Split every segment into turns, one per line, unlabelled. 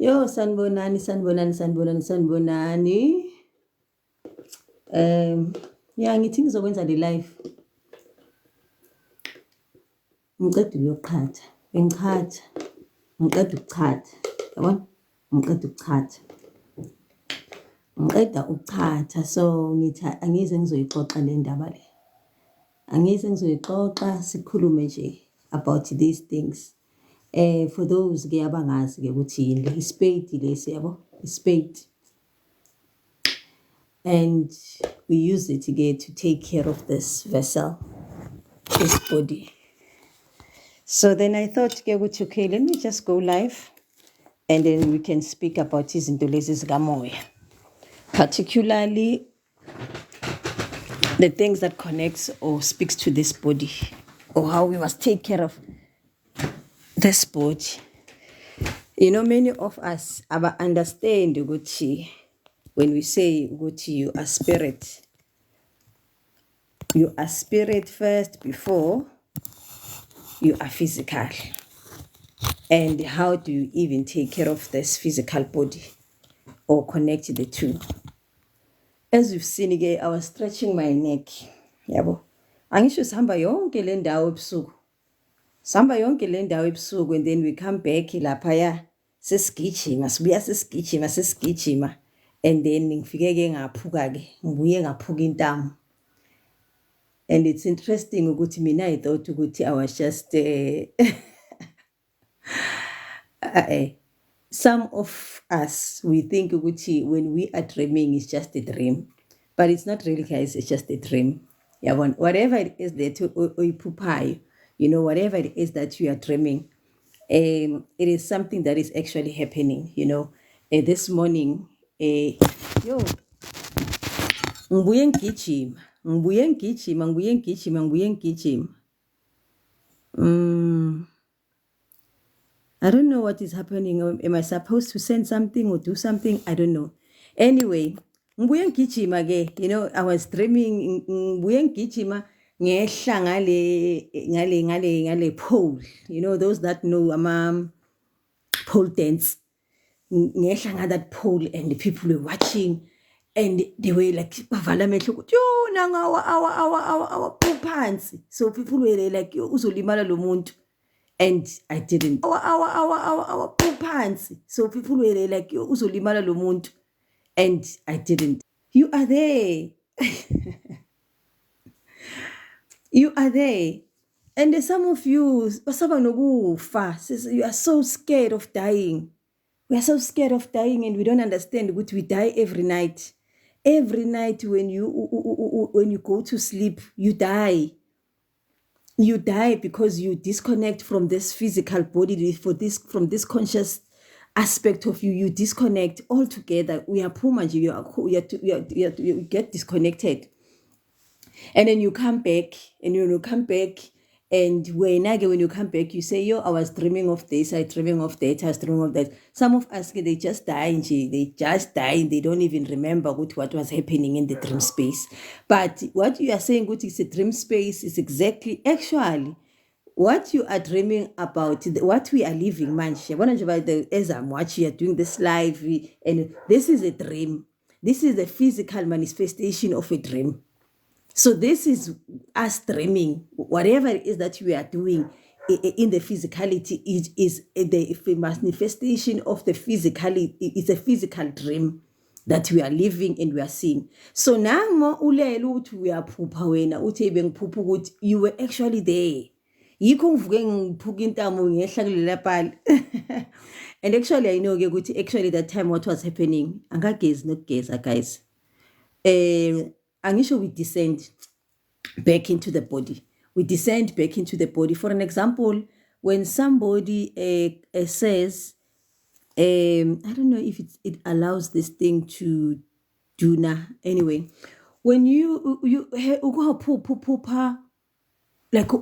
Yo, sanibonani. Yeah, ngithi ngizokwenza le live. Ngiqeda ukuyoqhatha. Ngiqeda ukuchatha. Yabona? Ngiqeda ukuchatha. So ngithi angize ngizoyixoxa le ndaba le. Angize ngizoyixoxa sikhulume nje about these things. For those ke abangazi ke ukuthi yini ispade lesi yabo, ispade. And we use it again to take care of this vessel, this body. So then I thought, okay, let me just go live and then we can speak about izinto lezi EzikaMoya, particularly the things that connects or speaks to this body, or how we must take care of this body. You know, many of us understand ukuthi when we say ukuthi you are spirit first before you are physical. And how do you even take care of this physical body or connect the two? As you've seen again, I was stretching my neck. Yabo. Angisho sihamba yonke le ndawo ebusuku. And then we come back laphaya sesigijima, sibuya sesigijima. And then ngifike ke ngaphuka ke, ngibuye ngaphuka intamo. And it's interesting ukuthi mina I thought ukuthi I was just some of us, we think ukuthi when we are dreaming, it's just a dream. But it's not really, guys, it's just a dream. Yeah, whatever it is that you know, whatever it is that you are dreaming, it is something that is actually happening, you know. This morning, yo, ngibuye ngigijima. I don't know what is happening. Am I supposed to send something or do something? I don't know. Anyway, ngibuye ngigijima ke, you know, I was dreaming ngibuye ngigijima ngehla ngale pole. You know, those that know pole dance. Ngehla ngale that pole and the people were watching and they were like bavala amehlo ukuthi yo nanga awa phansi. So people were like yo uzolimala lo muntu. And I didn't. So people were like, yo, uzolimala lo muntu. And I didn't. You are there. You are there. And some of you, you are so scared of dying. We are so scared of dying and we don't understand what we die every night. Every night when you go to sleep, you die. You die because you disconnect from this physical body, from this conscious aspect of you. You disconnect altogether. We are poor, you get disconnected. And then you come back, and and when you come back, you say, yo, I was dreaming of this, I was dreaming of that. Some of us, they just die, they don't even remember what was happening in the dream space. But what you are saying, what is a dream space, is exactly, actually, what you are dreaming about, what we are living, man. As I'm watching, you're doing this live, and this is a dream. This is the physical manifestation of a dream. So this is us dreaming. Whatever it is that we are doing in the physicality is the manifestation of the physicality. It's a physical dream that we are living and we are seeing. So now we are you were actually there. And actually I know actually that time what was happening. Guys. We descend back into the body. For an example, when somebody says, I don't know if it allows this thing to do now. Anyway, when you like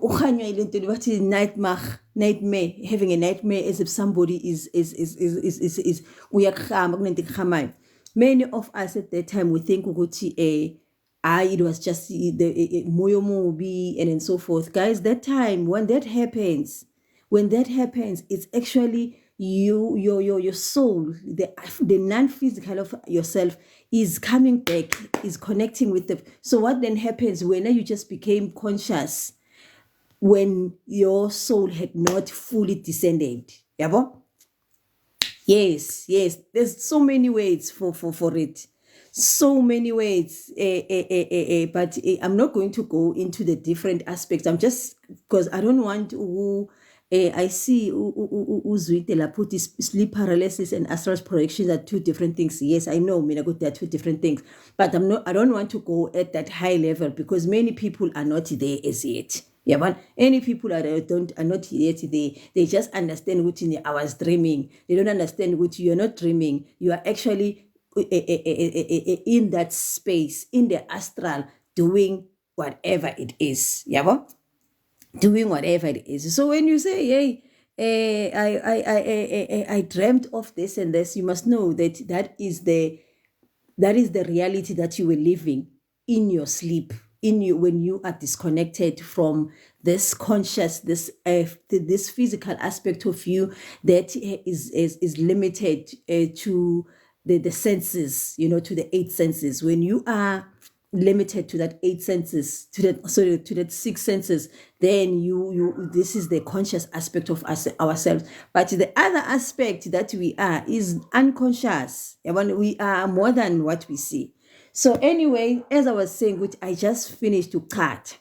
nightmare, having a nightmare as if somebody is many of us at that time we think it was just the moyo movie and so forth. Guys, that time when that happens, it's actually your soul, the non-physical of yourself is coming back, is connecting with the. So what then happens when you just became conscious when your soul had not fully descended? Yabo? Yes. There's so many ways for it. So many ways. But I'm not going to go into the different aspects. I'm just, because I don't want to. I see Uzwitela put this sleep paralysis and astral projection are two different things. Yes, I know, Minagut, they are two different things. But I don't want to go at that high level because many people are not there as yet. Yeah, but any people are not yet they just understand what I was dreaming. They don't understand what you're not dreaming. You are actually in that space, in the astral, doing whatever it is. Yeah, but doing whatever it is. So when you say, hey, I dreamt of this and this, you must know that that is the reality that you were living in your sleep, when you are disconnected from this conscious, this physical aspect of you that is limited to the senses, to the 8 senses. When you are limited to that 8 senses, to that 6 senses, then you this is the conscious aspect of ourselves. But the other aspect that we are is unconscious. We are more than what we see. So anyway, as I was saying, which I just finished to cut,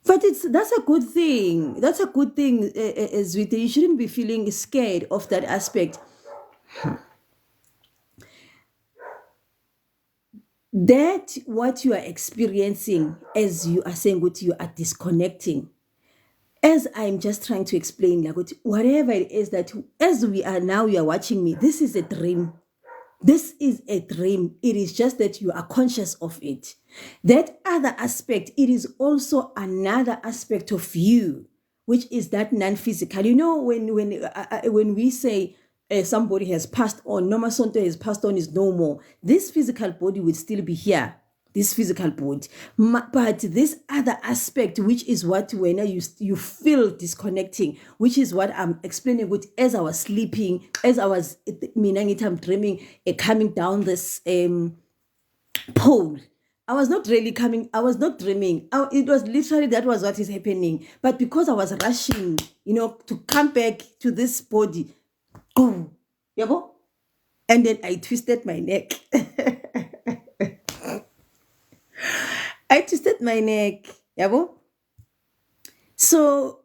but that's a good thing. That's a good thing, Zwita. You shouldn't be feeling scared of that aspect. That what you are experiencing as you are saying what you are disconnecting, as I'm just trying to explain, like whatever it is that as we are now, you are watching me, this is a dream. This is a dream. It is just that you are conscious of it. That other aspect, it is also another aspect of you, which is that non-physical. When we say somebody has passed on, Noma Sonto has passed on, is no more, this physical body will still be here. This physical body, but this other aspect, which is what when you feel disconnecting, which is what I'm explaining with as I was sleeping, as I was I'm dreaming, coming down this pole. I was not really coming, I was not dreaming. It was literally that was what is happening. But because I was rushing, to come back to this body, oh, yabo, and then I twisted my neck. I twisted my neck. Yabo? So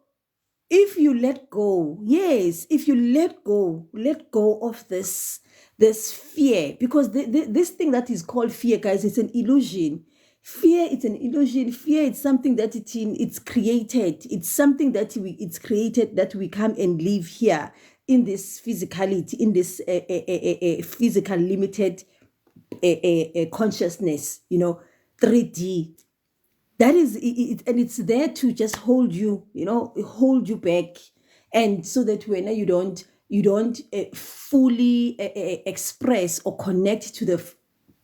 if you let go, yes, if you let go of this fear, because this thing that is called fear, guys, it's an illusion. Fear, it's an illusion. Fear, it's something that it's created. It's something that it's created that we come and live here in this physicality, in this physical limited consciousness, 3D. That is it, and it's there to just hold you, hold you back, and so that when you don't fully express or connect to the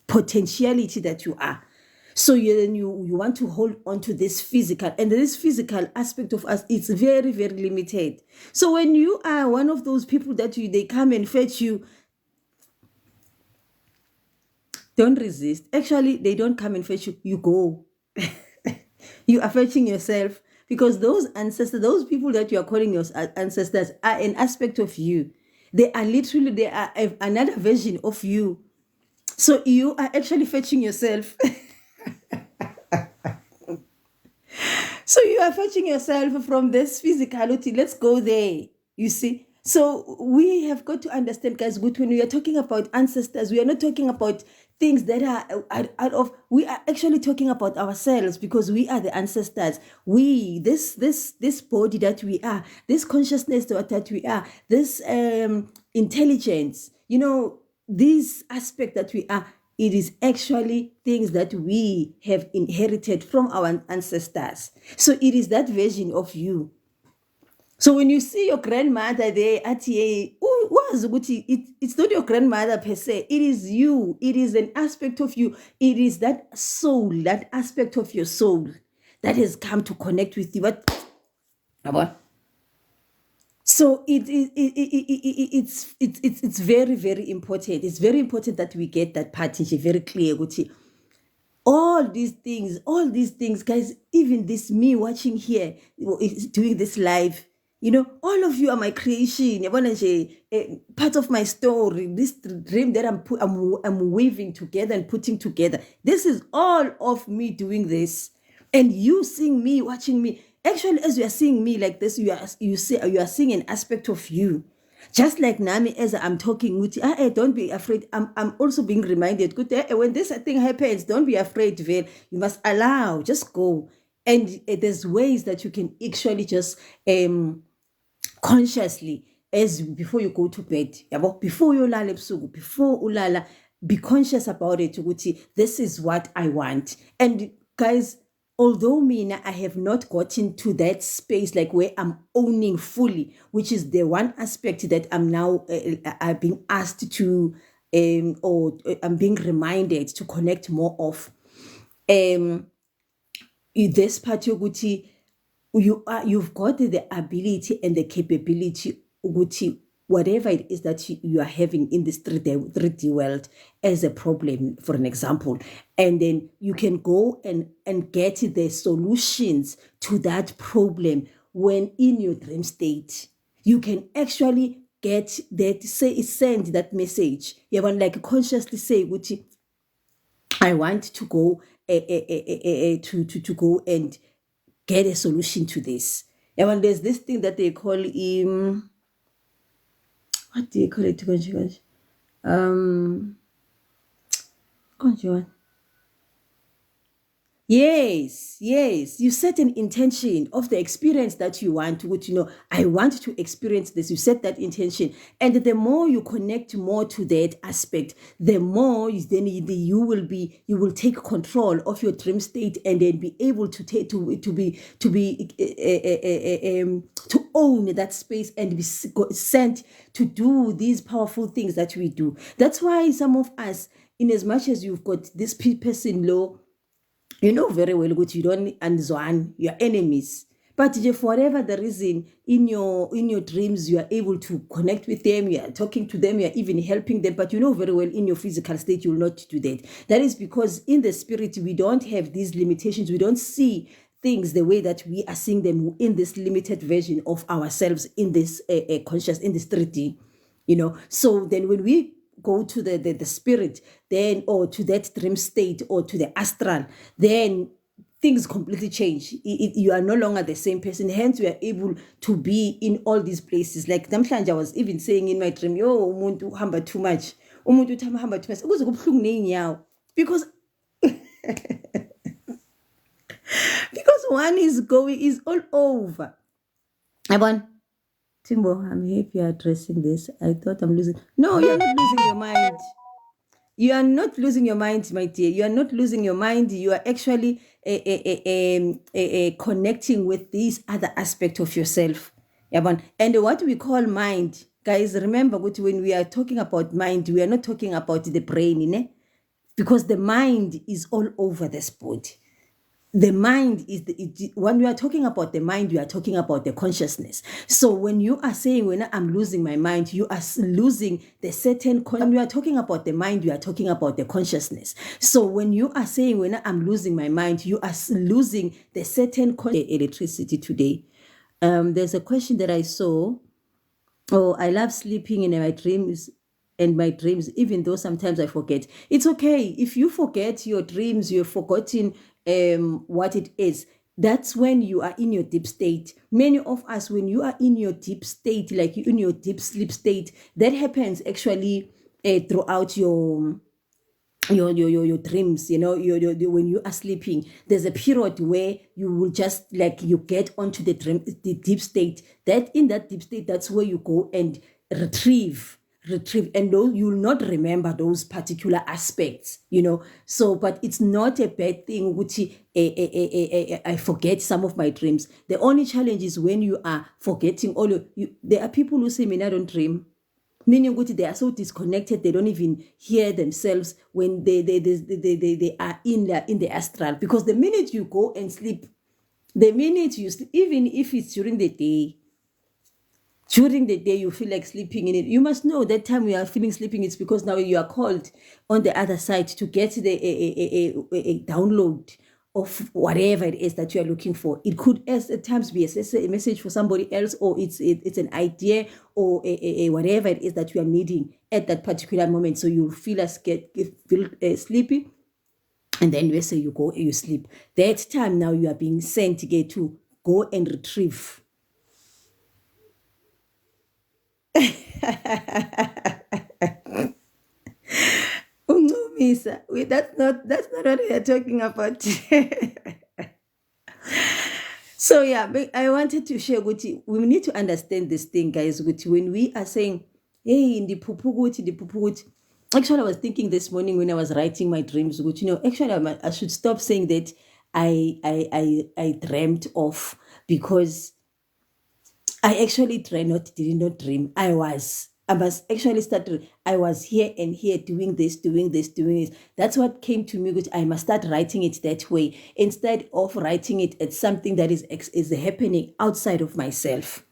potentiality that you are. So you want to hold on to this physical, and this physical aspect of us, it's very, very limited. So when you are one of those people that they come and fetch you, don't resist. Actually, they don't come and fetch you, you go. You are fetching yourself, because those ancestors, those people that you are calling your ancestors, are an aspect of you. They are another version of you. So you are actually fetching yourself. So you are fetching yourself from this physicality. Let's go there. You see? So we have got to understand, guys, when we are talking about ancestors, we are not talking about things that are out of, we are actually talking about ourselves, because we are the ancestors. We, this body that we are, this consciousness that we are, this intelligence, this aspect that we are, it is actually things that we have inherited from our ancestors. So it is that version of you. So when you see your grandmother there at it's not your grandmother per se. It is you. It is an aspect of you. It is that soul, that aspect of your soul that has come to connect with you. But Yabo? So it's very, very important. It's very important that we get that part very clear. All these things, guys, even this me watching here, doing this live, all of you are my creation. Part of my story, this dream that I'm weaving together and putting together. This is all of me doing this, and you seeing me, watching me. Actually, as you are seeing me like this, you are seeing an aspect of you. Just like Nami, as I'm talking with you, don't be afraid. I'm also being reminded, when this thing happens, don't be afraid, Vel. You must allow, just go. And there's ways that you can actually just consciously, as before you go to bed, before you lala ebusuku, before ulala, be conscious about it. This is what I want. And guys, although I have not gotten to that space like where I'm owning fully, which is the one aspect that I'm now I'm being asked to or I'm being reminded to connect more of. This part yokuthi you've got the ability and the capability ukuthi whatever it is that you are having in this 3D world as a problem, for an example, and then you can go and get the solutions to that problem when in your dream state. You can actually get that, send that message. You want like consciously say, I want to go to go and get a solution to this. And when there's this thing that they call what do you call it? Conjugal. Yes, you set an intention of the experience that you want to, I want to experience this. You set that intention. And the more you connect more to that aspect, the more then you will take control of your dream state and then be able to own that space and be sent to do these powerful things that we do. That's why some of us, in as much as you've got this person low, you know very well that you don't understand your enemies, but for whatever the reason in your dreams you are able to connect with them, you are talking to them, you are even helping them, but you know very well in your physical state you will not do that. That is because in the spirit we don't have these limitations. We don't see things the way that we are seeing them in this limited version of ourselves in this conscious, in this 3D, so then when we go to the spirit, then, or to that dream state, or to the astral, then things completely change. You are no longer the same person. Hence, we are able to be in all these places. Like namhlanje, I was even saying in my dream, yo, umuntu hamba too much. Umuntu hamba too much. Ukuze kubuhlungu neenyawo. Because because one is all over. Timbo, I'm happy you're addressing this. I thought I'm losing. No, you're not losing your mind. You are not losing your mind, my dear. You are not losing your mind. You are actually connecting with this other aspect of yourself. And what we call mind, guys, remember when we are talking about mind, we are not talking about the brain, because the mind is all over this body. The mind is when you are talking about the mind, you are talking about the consciousness. So when you are saying, when I'm losing my mind, you are losing the certain when you are talking about the mind, you are talking about the consciousness. So when you are saying, when I'm losing my mind, you are losing the certain electricity today. There's a question that I saw. Oh, I love sleeping in my dreams. And my dreams, even though sometimes I forget. It's okay. If you forget your dreams, you're forgetting what it is. That's when you are in your deep state. Many of us, when you are in your deep state, like in your deep sleep state, that happens actually throughout your dreams, when you are sleeping, there's a period where you will just like you get onto the deep state. That in that deep state, that's where you go and retrieve, and you will not remember those particular aspects, so, but it's not a bad thing which I forget some of my dreams. The only challenge is when you are forgetting all there are people who say, I don't dream, meaning they are so disconnected, they don't even hear themselves when they are in the astral, because the minute you go and sleep, The minute you sleep, even if it's during the day you feel like sleeping in it, you must know that time you are feeling sleeping, it's because now you are called on the other side to get the a download of whatever it is that you are looking for. It could at times be a message for somebody else, or it's an idea, or whatever it is that you are needing at that particular moment. So you feel sleepy, and then we say you go, you sleep. That time now you are being sent to get to go and retrieve. Misa, that's not what we are talking about. So yeah, but I wanted to share with you. We need to understand this thing, guys. With when we are saying, "Hey, in the pupuguti." Actually, I was thinking this morning when I was writing my dreams. Which actually, I should stop saying that I dreamt of, because I actually did not dream. I was actually started. I was here and here doing this, doing this, doing this. That's what came to me, which I must start writing it that way instead of writing it as something that is happening outside of myself.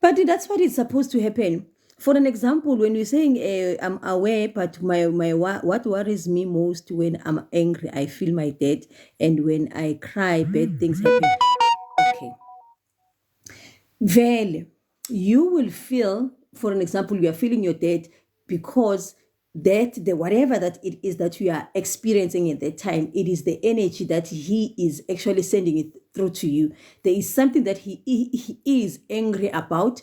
But that's what is supposed to happen. For an example, when you're saying I'm aware, but what worries me most when I'm angry, I feel my dad, and when I cry, bad things happen. Okay. Vele, you will feel, for an example, you are feeling your debt because that the whatever that it is that you are experiencing at that time, it is the energy that he is actually sending it through to you. There is something that he is angry about,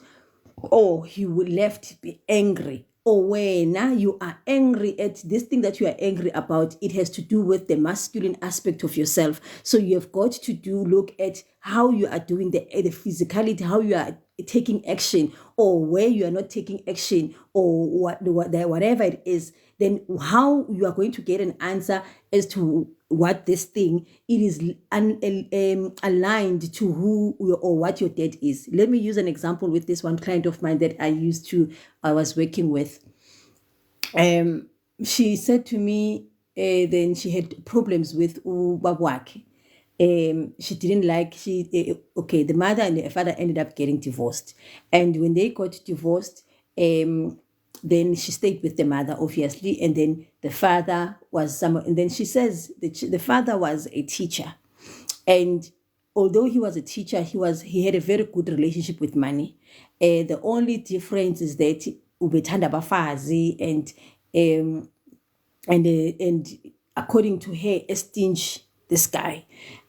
or he will left be angry, or when now you are angry at this thing that you are angry about, it has to do with the masculine aspect of yourself. So you have got to look at how you are doing the physicality, how you are taking action, or where you are not taking action, or whatever it is. Then how you are going to get an answer as to what this thing it is aligned to who or what your dad is. Let me use an example with this one client of mine that I was working with. She said to me, then she had problems with ubabwake. She didn't like okay, the mother and the father ended up getting divorced, and when they got divorced, then she stayed with the mother, obviously, and then the father was someone, and then she says the father was a teacher, and although he was a teacher, he had a very good relationship with money. The only difference is that ubethanda abafazi, and according to her, extinguish this guy.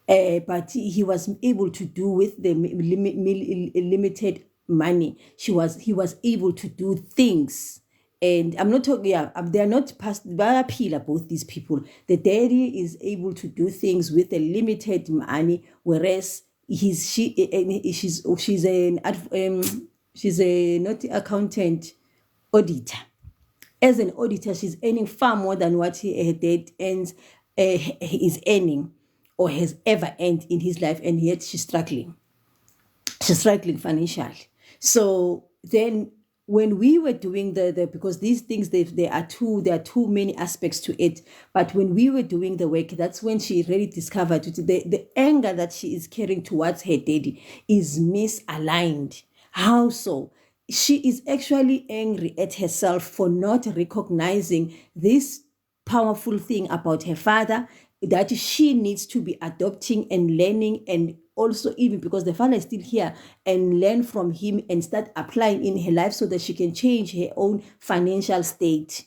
But he was able to do with the limited money. He was able to do things. And I'm not talking, yeah, they are not past, both these people. The daddy is able to do things with a limited money, whereas she's a not accountant, auditor. As an auditor, she's earning far more than what her dad is earning or has ever earned in his life, and yet she's struggling. She's struggling financially. So then when we were doing the because these things there are too many aspects to it, but when we were doing the work, that's when she really discovered the anger that she is carrying towards her daddy is misaligned. How so? She is actually angry at herself for not recognizing this powerful thing about her father that she needs to be adopting and learning, and also even because the father is still here, and learn from him and start applying in her life so that she can change her own financial state.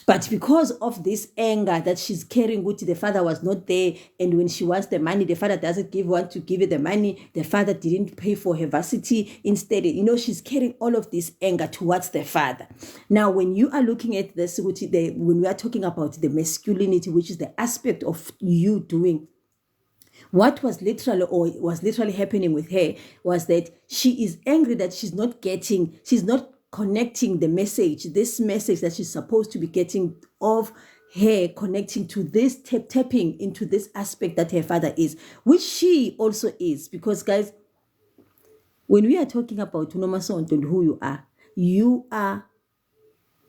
But because of this anger that she's carrying, which the father was not there, and when she wants the money, the father doesn't want to give her the money. The father didn't pay for her varsity. Instead, she's carrying all of this anger towards the father. Now, when you are looking at this, when we are talking about the masculinity, which is the aspect of you doing what was literally happening with her, was that she is angry that she's not connecting this message that she's supposed to be getting of her connecting to this, tapping into this aspect that her father is, which she also is. Because guys, when we are talking about Unomasonto and who you are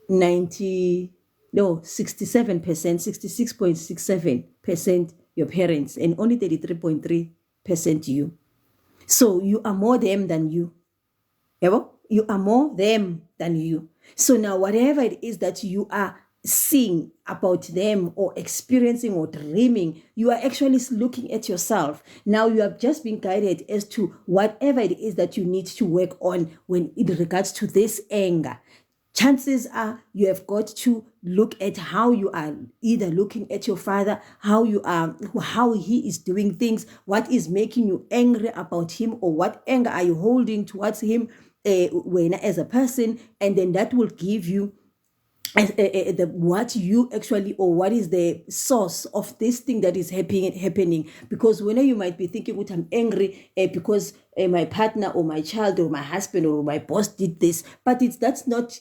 90 No, 67%, 66.67% your parents, and only 33.3% you. So you are more them than you. You are more them than you. So now whatever it is that you are seeing about them or experiencing or dreaming, you are actually looking at yourself. Now you have just been guided as to whatever it is that you need to work on when it regards to this anger. Chances are you have got to look at how you are either looking at your father, how he is doing things, what is making you angry about him, or what anger are you holding towards him when as a person, and then that will give you what you actually, or what is the source of this thing that is happening. Because when you might be thinking, "What, I'm angry because my partner or my child or my husband or my boss did this," but that's not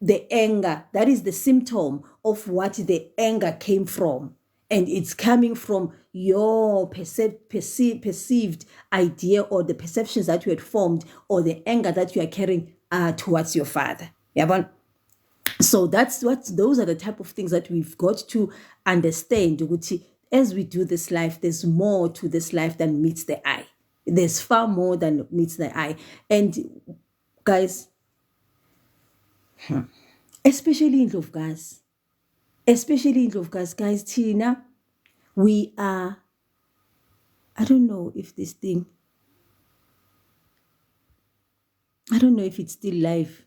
the anger. That is the symptom of what the anger came from, and it's coming from your perceived idea, or the perceptions that you had formed, or the anger that you are carrying towards your father. Yeah, so those are the type of things that we've got to understand. As we do this life, there's more to this life than meets the eye. There's far more than meets the eye. And guys, especially in Ndlovukazi, guys, Tina, we are, I don't know if it's still live.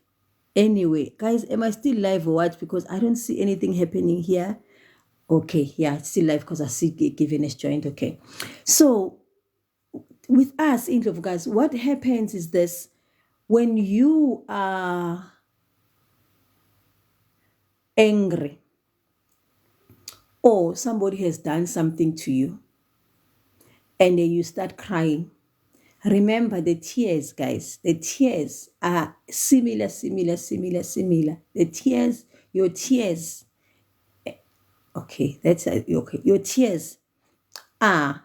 Anyway, guys, am I still live or what? Because I don't see anything happening here. Okay, yeah, it's still live because I see Given is joined. Okay, so with us in Ndlovukazi, what happens is this: when you are angry, or somebody has done something to you, and then you start crying, remember the tears, guys. The tears are similar. The tears, your tears. Okay, that's okay. Your tears are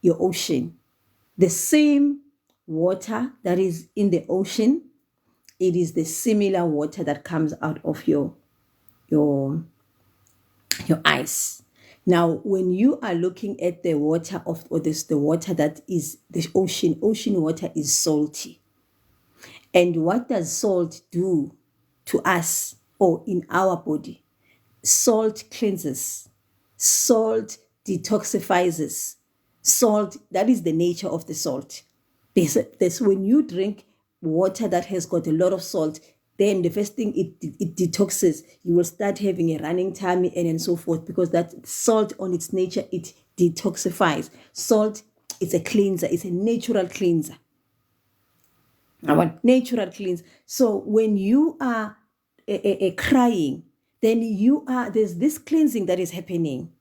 your ocean. The same water that is in the ocean, it is the similar water that comes out of your eyes. Now, when you are looking at the water the water that is the ocean water is salty. And what does salt do to us or in our body? Salt cleanses. Salt detoxifies. Salt, that is the nature of the salt. There's when you drink water that has got a lot of salt, then the first thing it detoxes. You will start having a running tummy and so forth, because that salt on its nature, it detoxifies. Salt is a cleanser. It's a natural cleanser. Natural cleanse. So when you are crying, then there's this cleansing that is happening.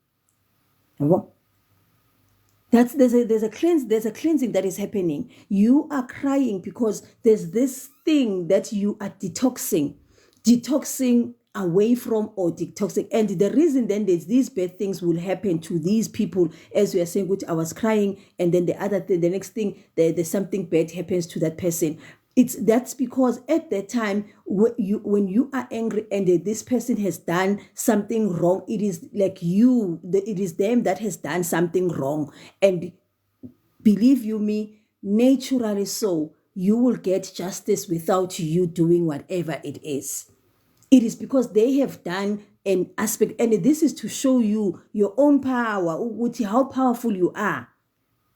There's a cleansing that is happening. You are crying because there's this thing that you are detoxing away from, or detoxing. And the reason then these bad things will happen to these people, as we are saying, which I was crying, and then the next thing, there's something bad happens to that person. That's because at that time, when you are angry and this person has done something wrong, it is like it is them that has done something wrong. And believe you me, naturally so, you will get justice without you doing whatever it is. It is because they have done an aspect, and this is to show you your own power, how powerful you are.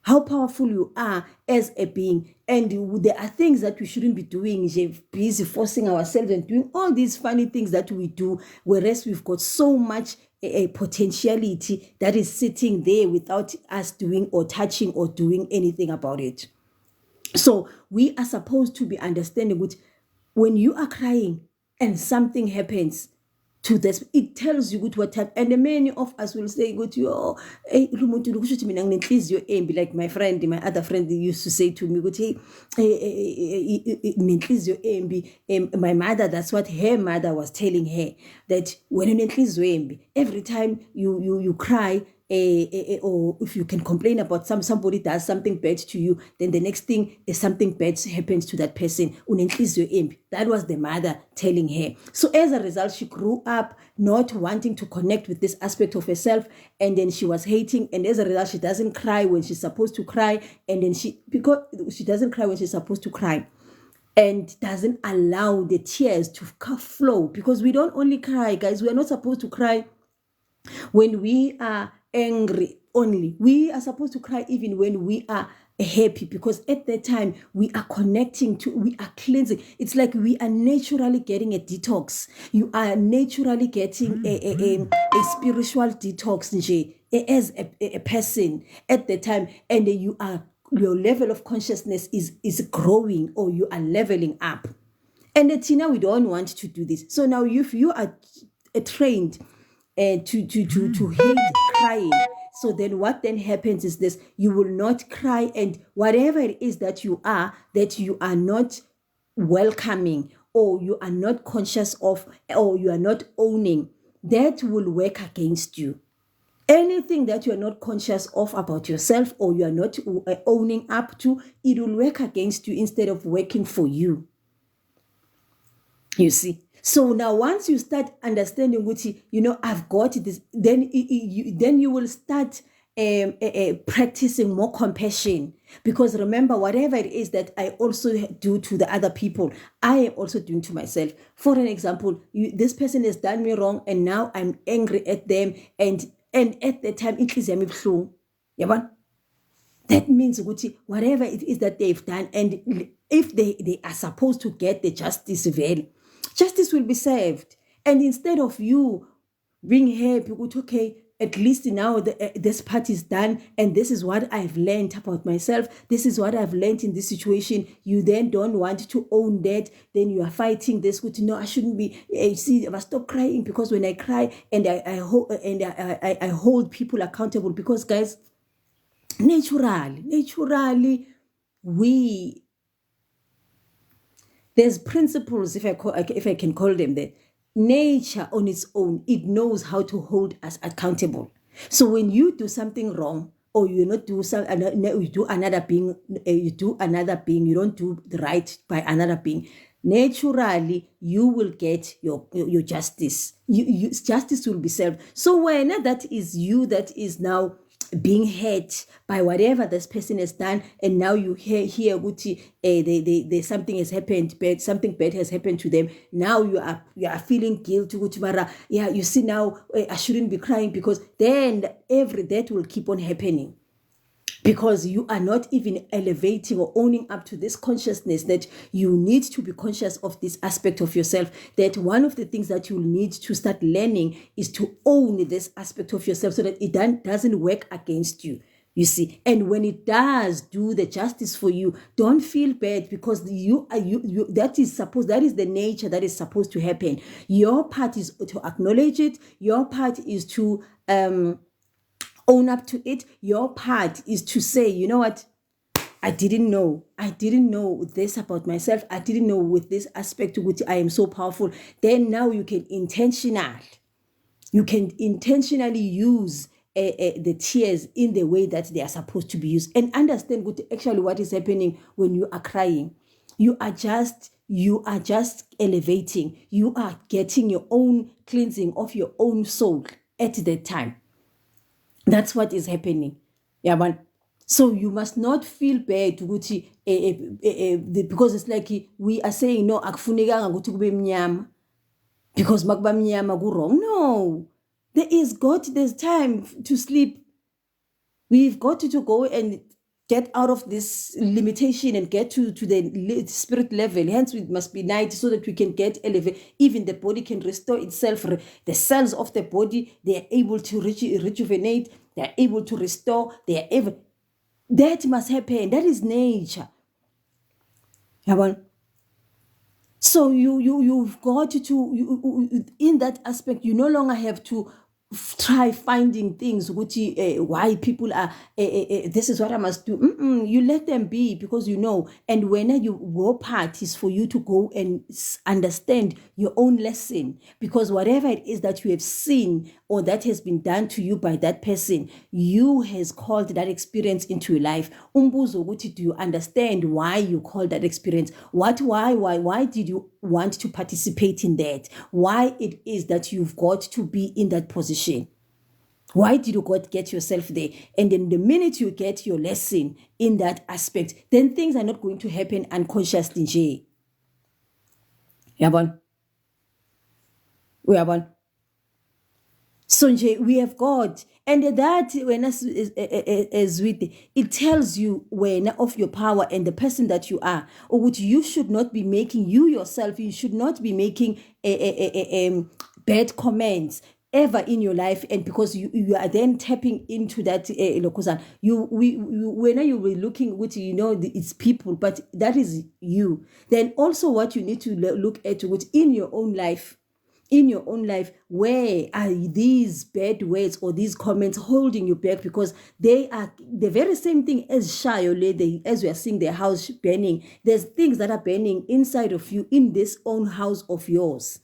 How powerful you are as a being. And there are things that we shouldn't be doing, busy forcing ourselves and doing all these funny things that we do, whereas we've got so much potentiality that is sitting there without us doing or touching or doing anything about it. So we are supposed to be understanding which, when you are crying and something happens to this, it tells you what type. And many of us will say, like my other friend used to say to me, my mother, that's what her mother was telling her, that when every time you cry, or if you can complain about somebody does something bad to you, then the next thing is something bad happens to that person. That was the mother telling her. So as a result, she grew up not wanting to connect with this aspect of herself, and then she was hating, and as a result, she doesn't cry when she's supposed to cry, and then because she doesn't cry when she's supposed to cry, and doesn't allow the tears to flow, because we don't only cry, guys. We are not supposed to cry when we are angry only. We are supposed to cry even when we are happy, because at that time we are connecting to, we are cleansing. It's like we are naturally getting a detox. You are naturally getting a spiritual detox as a person at the time, and your level of consciousness is growing, or you are leveling up. And Tina, we don't want to do this. So now if you are trained to hate crying, so then what then happens is this: you will not cry, and whatever it is that you are not welcoming, or you are not conscious of, or you are not owning, that will work against you. Anything that you are not conscious of about yourself, or you are not owning up to, it will work against you instead of working for you. You see? So now once you start understanding what I've got this, then you will start practicing more compassion, because remember, whatever it is that I also do to the other people, I am also doing to myself. For an example, this person has done me wrong, and now I'm angry at them, and at the time that means whatever it is that they've done, and if they are supposed to get the justice will be served. And instead of you being happy, okay, at least now this part is done, and this is what I've learned about myself, this is what I've learned in this situation, you then don't want to own that. Then you are fighting this with, I shouldn't be, see, I must stop crying, because when I cry, and I hold people accountable, because guys, naturally there's principles, if I can call them that. Nature on its own, it knows how to hold us accountable. So when you do something wrong, or you not do you do another being, you don't do the right by another being, naturally you will get your justice. Justice will be served. So when that is you that is now being hurt by whatever this person has done, and now you hear they something has happened bad, something bad has happened to them, now you are feeling guilty, you see, now I shouldn't be crying, because then that will keep on happening, because you are not even elevating or owning up to this consciousness that you need to be conscious of this aspect of yourself. That one of the things that you'll need to start learning is to own this aspect of yourself, so that it doesn't work against you. You see, and when it does do the justice for you, don't feel bad, because that is the nature that is supposed to happen. Your part is to acknowledge it. Your part is to own up to it. Your part is to say, you know what, I didn't know this about myself. I didn't know with this aspect to which I am so powerful. Then now you can intentionally use the tears in the way that they are supposed to be used, and understand actually what is happening when you are crying. You are just elevating. You are getting your own cleansing of your own soul at that time. That's what is happening. Yeah, man. So you must not feel bad because it's like we are saying, no, akufunekanga ukuthi kube mnyama, because makuba mnyama ku wrong. No, there's time to sleep. We've got to go and get out of this limitation and get to the spirit level. Hence, it must be night, so that we can get elevated. Even the body can restore itself. The cells of the body, they are able to rejuvenate. They are able to restore. That must happen. That is nature. So you've got to in that aspect. You no longer have to try finding things which why people are this is what I must do. You let them be, because you know. And when your part is for you to go and understand your own lesson, because whatever it is that you have seen or that has been done to you by that person, you has called that experience into your life. Umbuzo ukuthi, do you understand why you called that experience? Why did you want to participate in that? Why it is that you've got to be in that position? Why did you get yourself there? And then the minute you get your lesson in that aspect, then things are not going to happen unconsciously nje. Yabon? Uyabona? So nje, we have God. And that when as with it tells you when of your power and the person that you are, or which you should not be making, you yourself, you should not be making bad comments ever in your life. And because you are then tapping into that when you were looking with, it's people, but that is you. Then also what you need to look at within your own life. In your own life, where are these bad words or these comments holding you back? Because they are the very same thing as Shayo lady, as we are seeing their house burning. There's things that are burning inside of you in this own house of yours.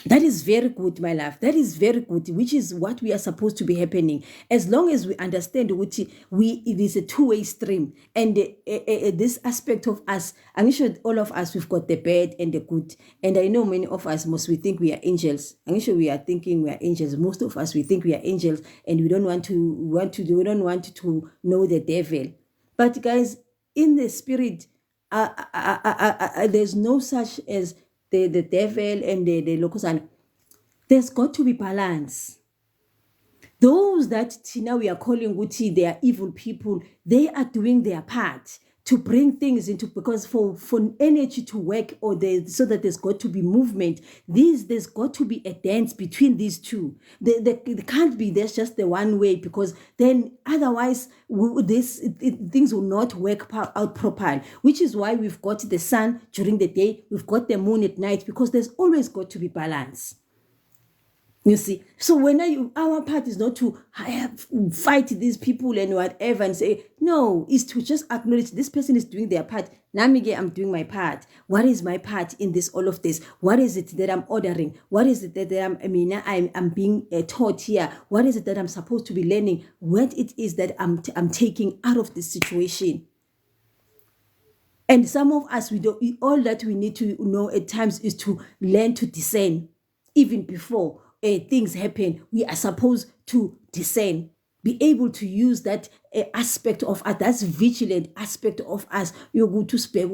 That is very good, my love. That is very good, which is what we are supposed to be happening. As long as we understand which it is a two-way stream. And this aspect of us, I'm sure all of us, we've got the bad and the good. And I know many of us, we think we are angels. I'm sure we are thinking we are angels. Most of us, we think we are angels, and we don't want to know the devil. But guys, in the spirit, there's no such as the devil and the locus. There's got to be balance. Those that now we are calling Guti, they are evil people, they are doing their part to bring things into, because for energy to work, or so that there's got to be movement, there's got to be a dance between these two. There can't be there's just the one way, because then otherwise things will not work out properly, which is why we've got the sun during the day, we've got the moon at night, because there's always got to be balance. You see, so when our part is not to fight these people and whatever and say, no, is to just acknowledge this person is doing their part. Namige, I'm doing my part. What is my part in this, all of this? What is it that I'm ordering? What is it that I'm being taught here? What is it that I'm supposed to be learning? What it is that I'm taking out of this situation? And some of us, all that we need to know at times is to learn to discern, even before things happen. We are supposed to discern, be able to use that aspect of us, that's vigilant aspect of us. You go to spare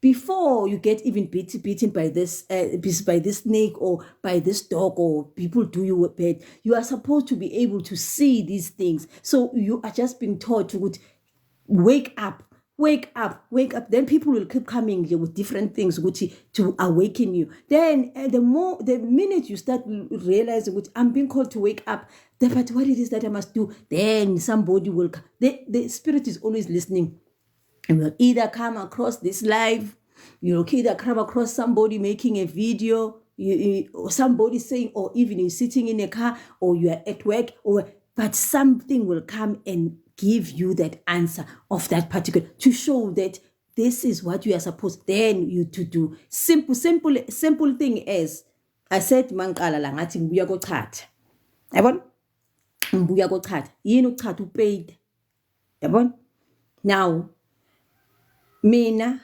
before you get even beaten by this snake or by this dog, or people do you bad. You are supposed to be able to see these things. So you are just being taught to wake up. Then people will keep coming here with different things to awaken you. Then the minute you start realizing I'm being called to wake up, but what it is that I must do, then somebody will come. The spirit is always listening, and will either come across this live, you'll either come across somebody making a video, or somebody saying, or even you're sitting in a car, or you're at work, but something will come and give you that answer of that particular, to show that this is what you are supposed then you to do. Simple thing is, I said mangqala la ngathi ngibuya koChatha. Yabona? Ngibuya koChatha. Yini uChatha upaid? Yabona? Now mina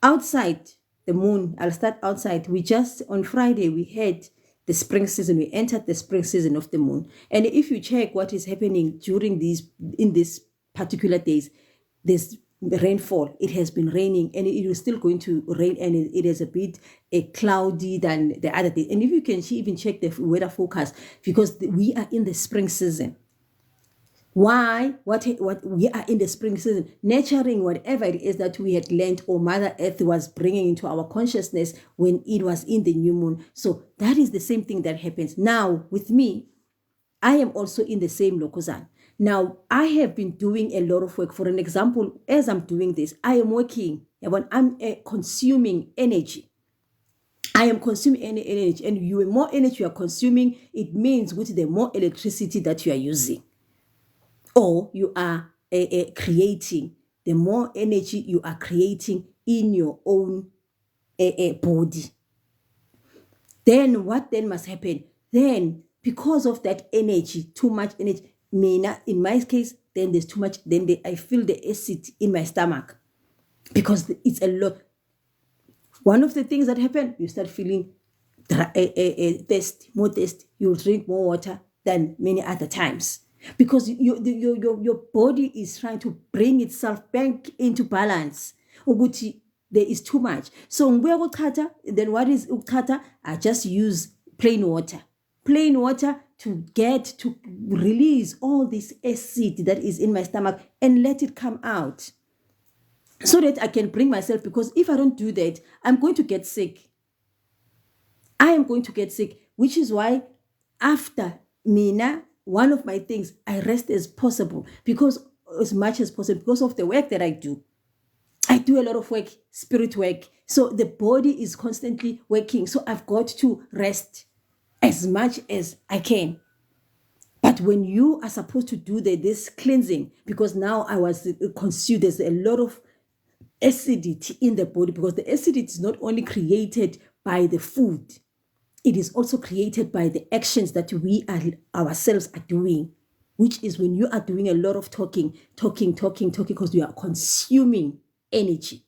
outside the moon, I'll start outside. We just on Friday we had the spring season. We entered the spring season of the moon. And if you check what is happening during in these particular days, there's rainfall. It has been raining, and it is still going to rain, and it is a bit cloudy than the other day. And if you can even check the weather forecast, because we are in the spring season. Why? What we are in the spring season, nurturing whatever it is that we had learned, or Mother Earth was bringing into our consciousness when it was in the new moon. So that is the same thing that happens. Now with me, I am also in the same locuzan. Now I have been doing a lot of work. For an example, as I'm doing this, I am working. I'm consuming energy. I am consuming any energy, and the more energy you are consuming, it means with the more electricity that you are using or you are creating, the more energy you are creating in your own body. Then what then must happen? Then because of that energy, too much energy, in my case, then there's too much, then I feel the acid in my stomach because it's a lot. One of the things that happen, you start feeling thirsty, more thirsty. You'll drink more water than many other times because your body is trying to bring itself back into balance. Uguti, there is too much. So then what is ukata? I just use plain water to release all this acid that is in my stomach and let it come out so that I can bring myself, because if I don't do that, I'm going to get sick. I am going to get sick, which is why after Mina, one of my things, I rest as possible, because as much as possible, because of the work that I do. I do a lot of work, spirit work. So the body is constantly working. So I've got to rest as much as I can. But when you are supposed to do this cleansing, because now I was consumed, there's a lot of acidity in the body, because the acidity is not only created by the food, it is also created by the actions that we ourselves are doing, which is when you are doing a lot of talking, because you are consuming energy.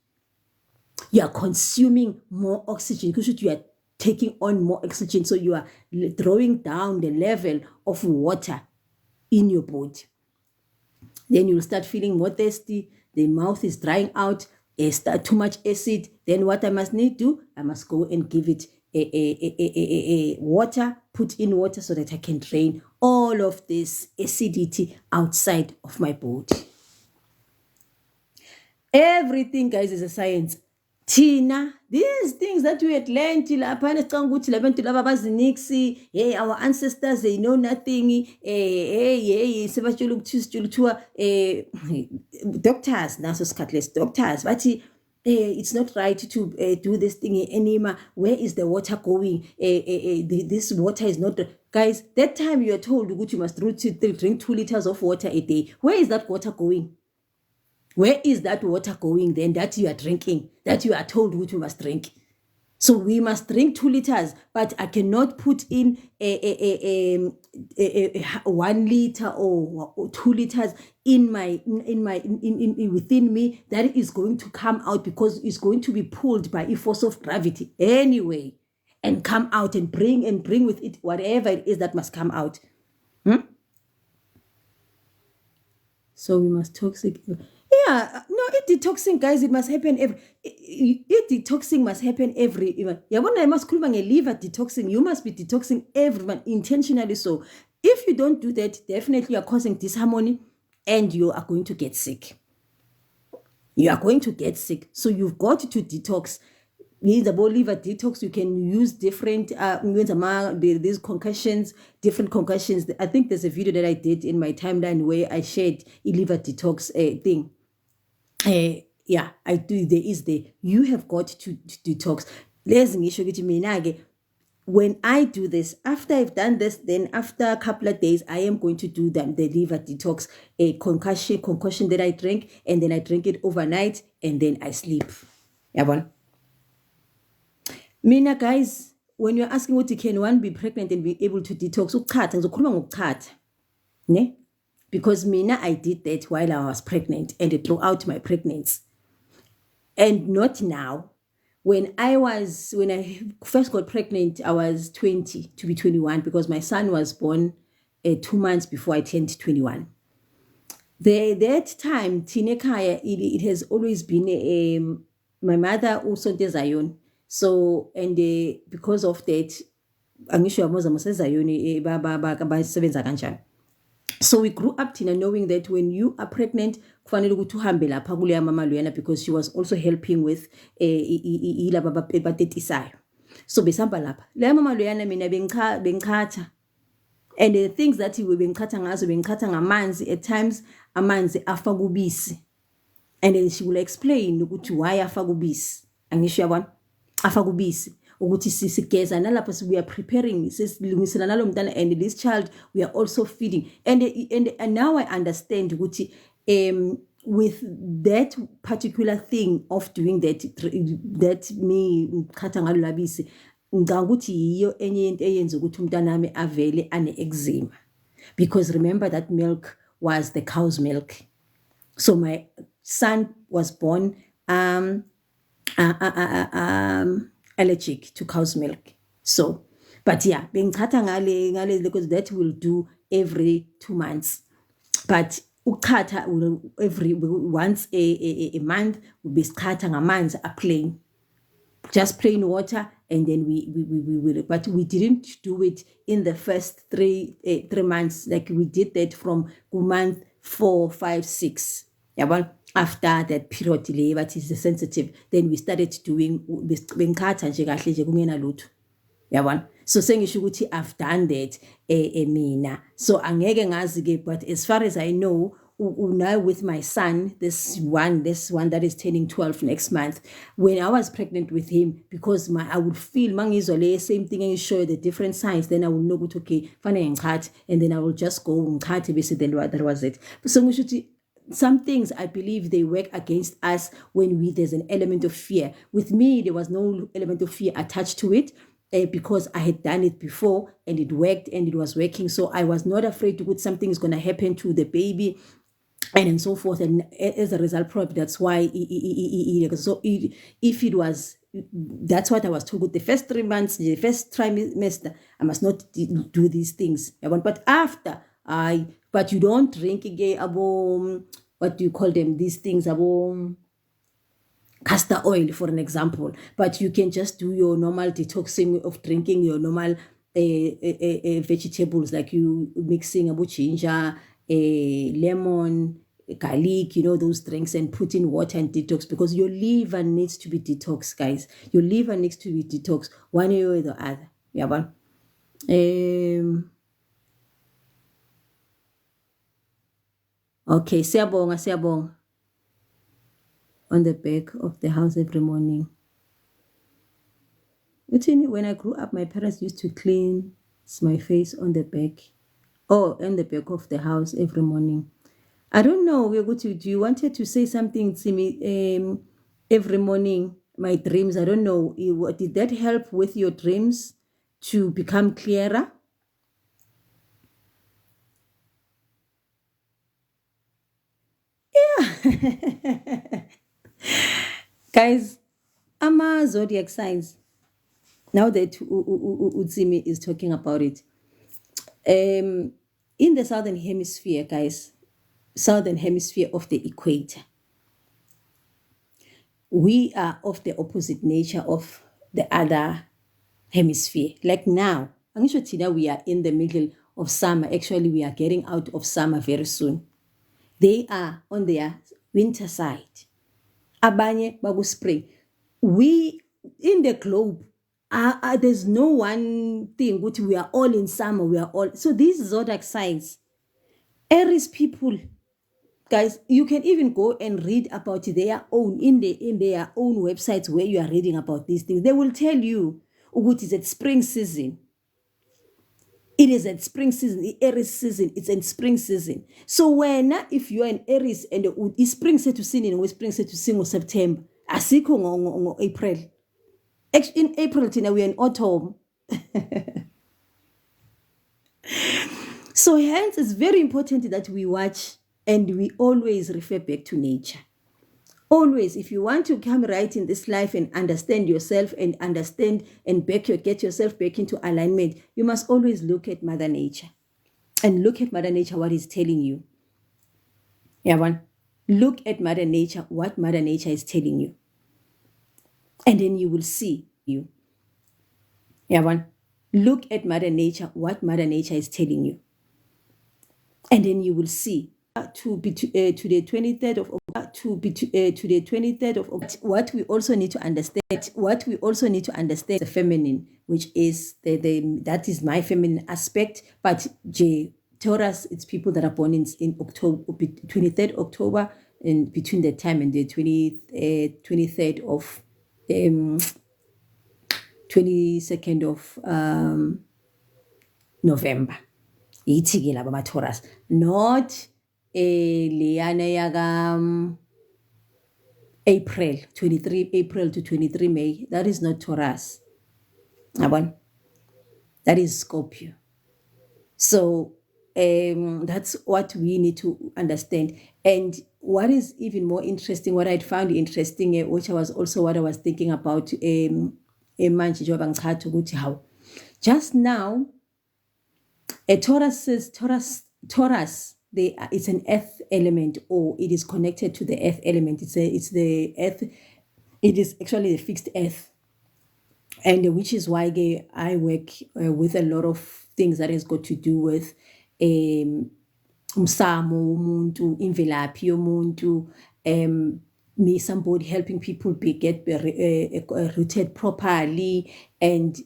You are consuming more oxygen because you are taking on more oxygen. So you are drawing down the level of water in your body. Then you'll start feeling more thirsty. The mouth is drying out. Start too much acid. Then what I must need to do, I must go and give it water, put in water so that I can drain all of this acidity outside of my body. Everything, guys, is a science. Tina, these things that we had learned, our ancestors, they know nothing. Doctors, doctors, but it's not right to do this thing anymore. Where is the water going? This water is not. Guys, that time you are told you must drink 2 liters of water a day. Where is that water going? Where is that water going then that you are drinking, that you are told what you must drink? So we must drink 2 liters, but I cannot put in a 1 liter or 2 liters within me. That is going to come out because it's going to be pulled by a force of gravity anyway, and come out and bring with it whatever it is that must come out. So we must toxic. Yeah, no, detoxing, guys, it must happen detoxing must happen every. I must call liver detoxing. You must be detoxing everyone intentionally. So if you don't do that, definitely you are causing disharmony and you are going to get sick. You are going to get sick. So you've got to detox. The liver detox, you can use different these concussions, different concussions. I think there's a video that I did in my timeline where I shared a liver detox thing. Yeah, I do. You have got to detox. When I do this, after I've done this, then after a couple of days, I am going to do the liver detox, a concussion that I drink, and then I drink it overnight, and then I sleep. Yeah, Mina, guys, when you're asking what can one be pregnant and be able to detox, ne? Because Mina, I did that while I was pregnant and throughout my pregnancy. And not now. When I first got pregnant, I was 20 to be 21 because my son was born 2 months before I turned 21. That time, Tinekaya, it has always been my mother also does Zion. So, and because of that, so we grew up, Tina, knowing that when you are pregnant, because she was also helping with so besamba lapha la mama loyana mina bengikhatha, and the things that we bengikhatha ngamanzi, at times amanzi afaka ubisi, and then she will explain ukuthi why afaka ubisi. Angisho yabona, afaka ubisi ukuthi sigeza nalapho we are preparing sesilungisela nalomntana, and this child we are also feeding, and now I understand ukuthi with that particular thing of doing that me ngikhatha ngalo labisi, ngicanga ukuthi yiyo enye into eyenza ukuthi umntana wami avele ane-eczema, because remember that milk was the cow's milk. So my son was born allergic to cow's milk. So, but yeah, bengichatha ngale because that will do every 2 months. But ukhatha every once a month will be skatha ngamanzi a plain, just plain water, and then we will. But we didn't do it in the first 3 months, like we did that from month 4, 5, 6. Yeah, well, after that period delay, but is sensitive, then we started doing bengikhatha nje kahle nje kungena lutho. Yabona, so sengisho ukuthi I've done that mina, so angeke ngazi ke, but as far as I know, now with my son, this one that is turning 12 next month, when I was pregnant with him, because I would feel mangizole same thing, and show the different signs, then I will know ukuthi okay fanele ngikhathe, and then I will just go ngikhathe bese then that was it. So ngisho ukuthi some things I believe they work against us when there's an element of fear. With me, there was no element of fear attached to it. Because I had done it before and it worked and it was working. So I was not afraid that something is going to happen to the baby and so forth. And as a result, probably that's why if it was, that's what I was told. The first 3 months, the first trimester, I must not do these things. But after, but you don't drink again, what do you call them? These things, castor oil, for an example, but you can just do your normal detoxing of drinking your normal vegetables, like you mixing ginger, lemon, garlic, those drinks, and put in water and detox, because your liver needs to be detox, guys. Your liver needs to be detox one way or the other. Yeah, but okay, siyabonga. On the back of the house every morning. When I grew up, my parents used to clean my face on the back, on the back of the house every morning. I don't know. Do you wanted to say something to me? Every morning, my dreams. I don't know. Did that help with your dreams to become clearer? Yeah. Guys, zodiac signs. Now that Utsimi is talking about it, in the southern hemisphere, guys, southern hemisphere of the equator, we are of the opposite nature of the other hemisphere. Like now, we are in the middle of summer. Actually, we are getting out of summer very soon. They are on their winter side. Abanye bagu spring. We in the globe, there's no one thing which we are all in summer. We are all, so these zodiac signs, Aries people, guys, you can even go and read about their own in their own websites where you are reading about these things. They will tell you what is at spring season. It is at spring season, the Aries season, it's in spring season. So if you are in Aries and spring set to sing in spring set to sing September, asikho April. In April, we are in autumn. So hence, it's very important that we watch and we always refer back to nature. Always, if you want to come right in this life and understand yourself and understand and get yourself back into alignment, you must always look at Mother Nature. And look at Mother Nature, what it's telling you. Yeah, one. Look at Mother Nature, what Mother Nature is telling you. And then you will see you. Yeah, one. Look at Mother Nature, what Mother Nature is telling you. And then you will see. To the 23rd of what we also need to understand the feminine, which is that is my feminine aspect, but Taurus, it's people that are born in October, 23rd October, and between the time and the 23rd of 22nd of November. Yithi-ke laba ama-Taurus, not leyana yaka April, 23 April to 23 May. That is not Taurus. That is Scorpio. So that's what we need to understand. And what is even more interesting, what I found interesting, which was also what I was thinking about, how just now, a Taurus, it's an earth element, or it is connected to the earth element. It's the earth. It is actually the fixed earth, and which is why I work with a lot of things that has got to do with umsamo womuntu, imvelaphi yomuntu, me, somebody helping people get rooted properly, and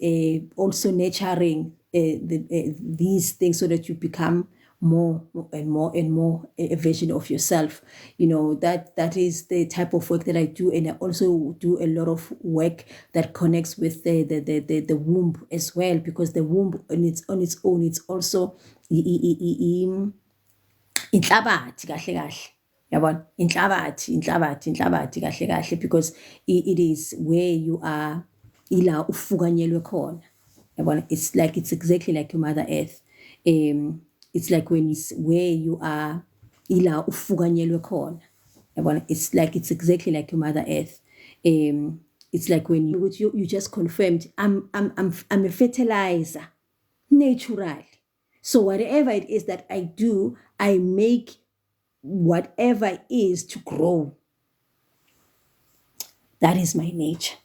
also nurturing these things so that you become more and more and more a version of yourself. That is the type of work that I do. And I also do a lot of work that connects with the womb as well, because the womb on its own, it's also inhlabathi kahle kahle. Yabona, inhlabathi kahle kahle, because it is where you are, ila ufukanyelwe khona. Yabona, it's exactly like your Mother Earth. It's like when it's where you are, ila ufukanyelwe khona. Yabona, it's exactly like your Mother Earth. It's like when you just confirmed, I'm a fertilizer, naturally. So whatever it is that I do, I make whatever it is to grow. That is my nature.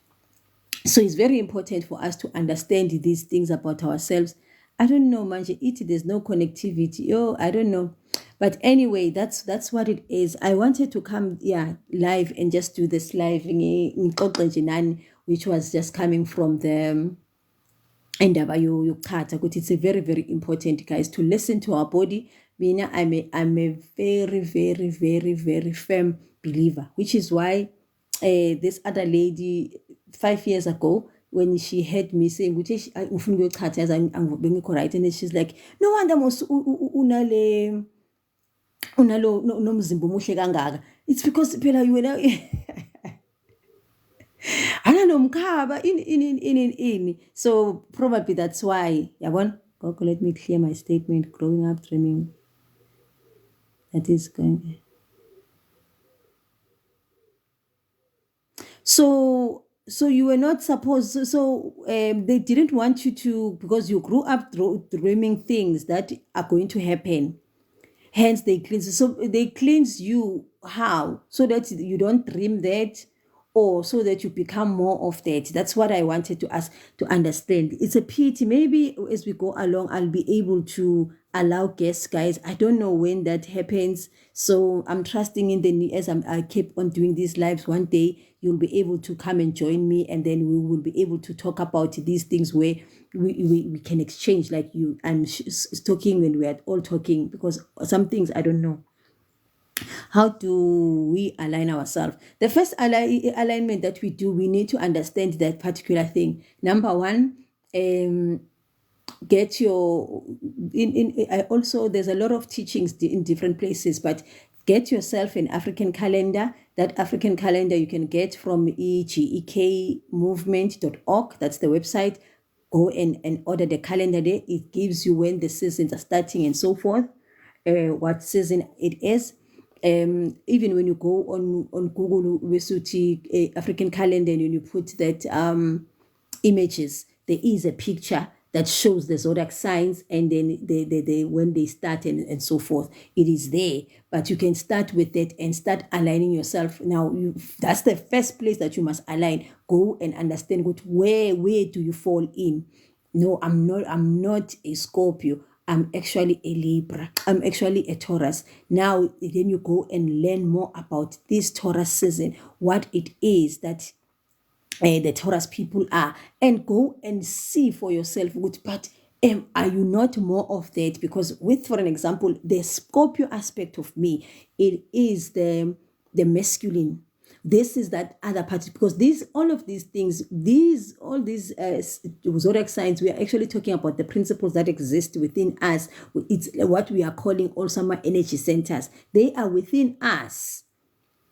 So it's very important for us to understand these things about ourselves. I don't know, manje, there's no connectivity. Oh, I don't know. But anyway, that's what it is. I wanted to come live and just do this live in which was just coming from the endaba yokuthatha, ukuthi it's a very, very important, guys, to listen to our body. Mina, I'm a very, very, very, very firm believer, which is why this other lady 5 years ago, when she heard me saying, right, and she's like, no wonder mos unale nomzimba omuhle kangaka. It's because phela you know so probably that's why. Yabona, Gogo, let me clear my statement. Growing up dreaming that is going. So you were not supposed. So they didn't want you to, because you grew up dreaming things that are going to happen. Hence they cleanse. So they cleanse you how? So that you don't dream that, or so that you become more of that. That's what I wanted to ask to understand. It's a pity. Maybe as we go along, I'll be able to allow guests, guys. I don't know when that happens. So I'm trusting in as I keep on doing these lives, one day you'll be able to come and join me, and then we will be able to talk about these things where we can exchange, like I'm talking when we are all talking, because some things I don't know. How do we align ourselves? The first alignment that we do, we need to understand that particular thing. Number one, get your also there's a lot of teachings in different places, but get yourself an African calendar. That African calendar you can get from EzikaMoya.org. That's the website. Go and order the calendar there. It gives you when the seasons are starting and so forth, what season it is. Even when you go on Google Wesuti African calendar, and when you put that images, there is a picture that shows the zodiac signs, and then they when they start and so forth. It is there, but you can start with it and start aligning yourself. Now that's the first place that you must align. Go and understand where do you fall in. No, I'm not a Scorpio. I'm actually a Libra. I'm actually a Taurus. Now, then you go and learn more about this Taurus season, what it is that the Taurus people are, and go and see for yourself. But are you not more of that? Because for an example, the Scorpio aspect of me, it is the masculine, This is that other part, because all of these things, all these zodiac signs, we are actually talking about the principles that exist within us. It's what we are calling also my energy centers. They are within us.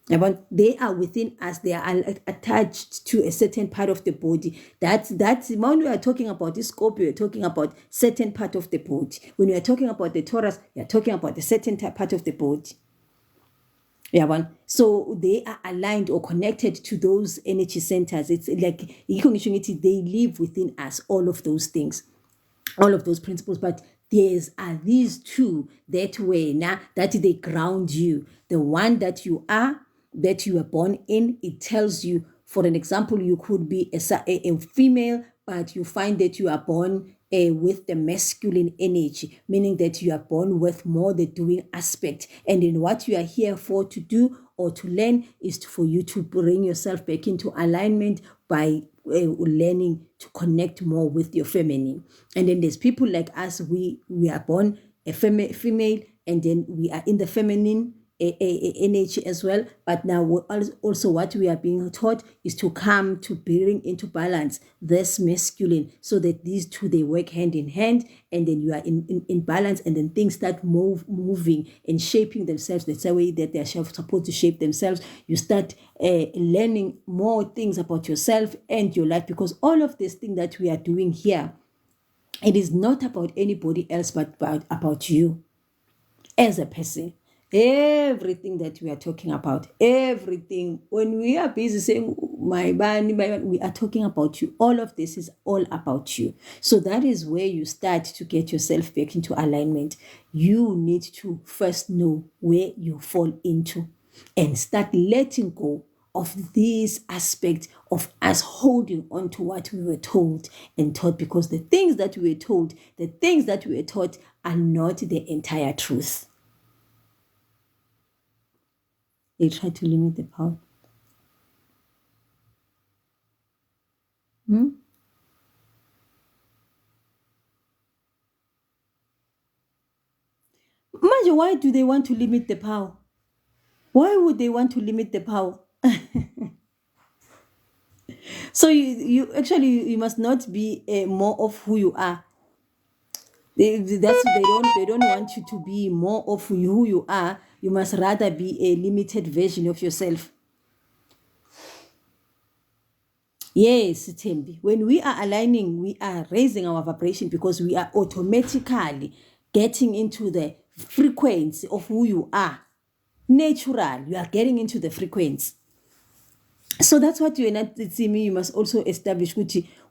But they are within us. They are attached to a certain part of the body. That's when we are talking about this Scorpio, we're talking about certain part of the body. When we are talking about the Taurus, we are talking about a certain part of the body. Yeah, so they are aligned or connected to those energy centers. It's like they live within us, all of those things, all of those principles. But are these two that way now that they ground you. The one that you are born in, it tells you, for an example, you could be a female, but you find that you are born with the masculine energy, meaning that you are born with more the doing aspect. And in what you are here for to do or to learn is for you to bring yourself back into alignment by learning to connect more with your feminine. And then there's people like us, we are born a female, and then we are in the feminine energy as well. But now also what we are being taught is to come to bring into balance this masculine, so that these two, they work hand in hand, and then you are in balance, and then things start moving and shaping themselves the way that they're supposed to shape themselves. You start learning more things about yourself and your life, because all of this thing that we are doing here, it is not about anybody else but about you as a person. Everything that we are talking about, everything, when we are busy saying my body, we are talking about you. All of this is all about you. So that is where you start to get yourself back into alignment. You need to first know where you fall into and start letting go of this aspect of us holding on to what we were told and taught, because the things that we were told, the things that we were taught are not the entire truth. They try to limit the power. Manje, why do they want to limit the power? Why would they want to limit the power? So you actually, you must not be more of who you are. They don't want you to be more of who you are. You must rather be a limited version of yourself. Yes, Tembi. When we are aligning, we are raising our vibration, because we are automatically getting into the frequency of who you are. Natural, you are getting into the frequency. So that's what you you must also establish.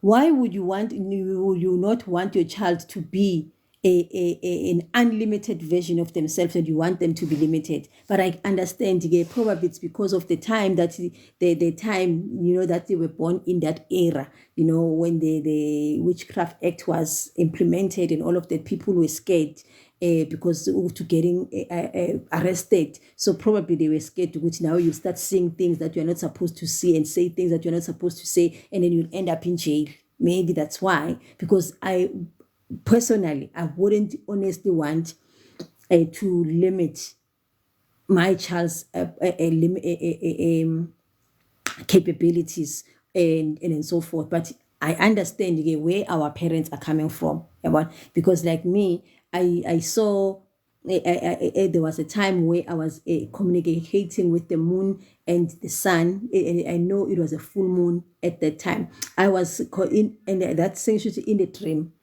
Why would you not want your child to be an unlimited version of themselves, and you want them to be limited? But I understand, probably it's because of the time that the time, that they were born in that era, when the Witchcraft Act was implemented, and all of the people were scared because to getting arrested. So probably they were scared to, which now you start seeing things that you're not supposed to see and say things that you're not supposed to say, and then you'll end up in jail. Maybe that's why, because I personally, I wouldn't honestly want to limit my child's capabilities and so forth. But I understand where our parents are coming from. Because like me, I saw there was a time where I was communicating with the moon and the sun. I know it was a full moon at that time. I was in that's essentially in the dream.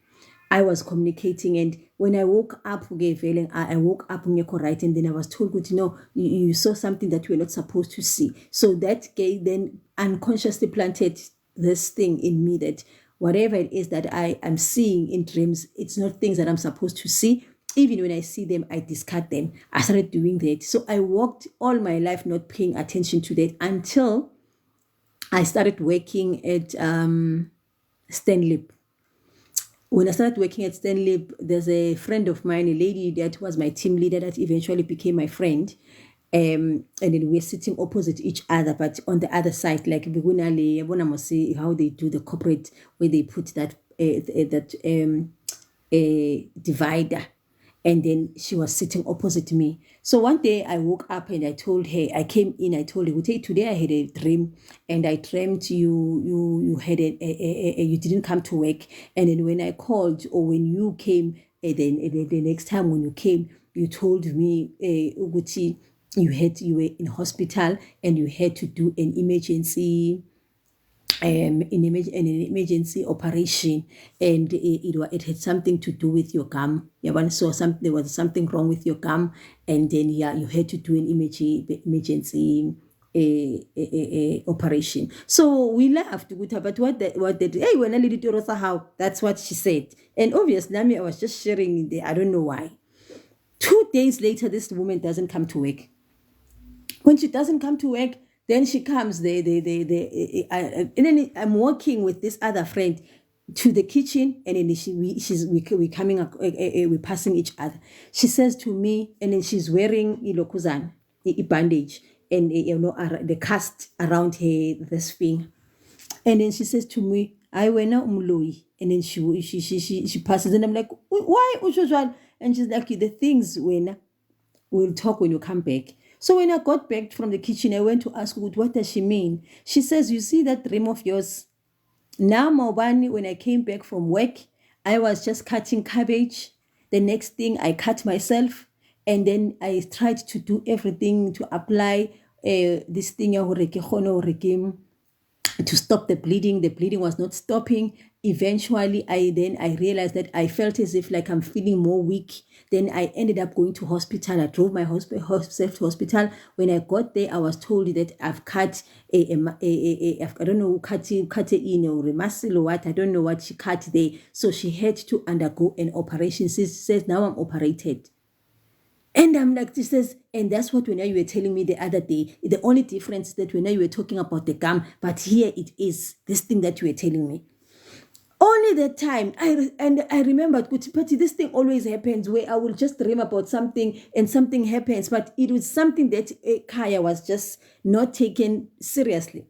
I was communicating, and when I woke up, I woke up right, and then I was told, you saw something that you were not supposed to see. So that then unconsciously planted this thing in me, that whatever it is that I am seeing in dreams, it's not things that I'm supposed to see. Even when I see them, I discard them. I started doing that. So I walked all my life not paying attention to that until I started working at Stanley. When I started working at Stanley, there's a friend of mine, a lady that was my team leader that eventually became my friend. And then we're sitting opposite each other, but on the other side, like how they do the corporate, where they put that divider. And then she was sitting opposite me. So one day I woke up and I told her, I came in, I told her, hey, today I had a dream and I dreamt you had you didn't come to work. And then when I called or when you came, then the next time when you came, you told me, Uguti, you were in hospital and you had to do an emergency an emergency operation, and it had something to do with your gum. So there was something wrong with your gum, and then you had to do an emergency operation. So we laughed, but what did hey when I did how that's what she said, and obviously I was just sharing I don't know why. 2 days later, this woman doesn't come to work. When she doesn't come to work, then she comes. And then I'm working with this other friend to the kitchen, and then we're coming up, we're passing each other. She says to me, and then she's wearing ilokuzan, a bandage, and the cast around her this finger. And then she says to me, "I wena umloi." And then she passes, and I'm like, "Why, Ushojwan?" And she's like, "The things when we'll talk when you come back." So when I got back from the kitchen, I went to ask, what does she mean? She says, "You see that dream of yours? Now, Maubani, when I came back from work, I was just cutting cabbage. The next thing I cut myself. And then I tried to do everything to apply this thing to stop the bleeding. The bleeding was not stopping. Eventually, I realized that I felt as if like I'm feeling more weak. Then I ended up going to hospital. I drove myself to hospital. When I got there, I was told that I've cut I don't know, cut in or a muscle or what. I don't know what she cut there. So she had to undergo an operation. She says, now I'm operated. And I'm like, this is, and that's what when you were telling me the other day. The only difference is that when you were talking about the gum, but here it is, this thing that you were telling me. Only that time, I remembered, but this thing always happens where I will just dream about something and something happens, but it was something that Kaya was just not taken seriously.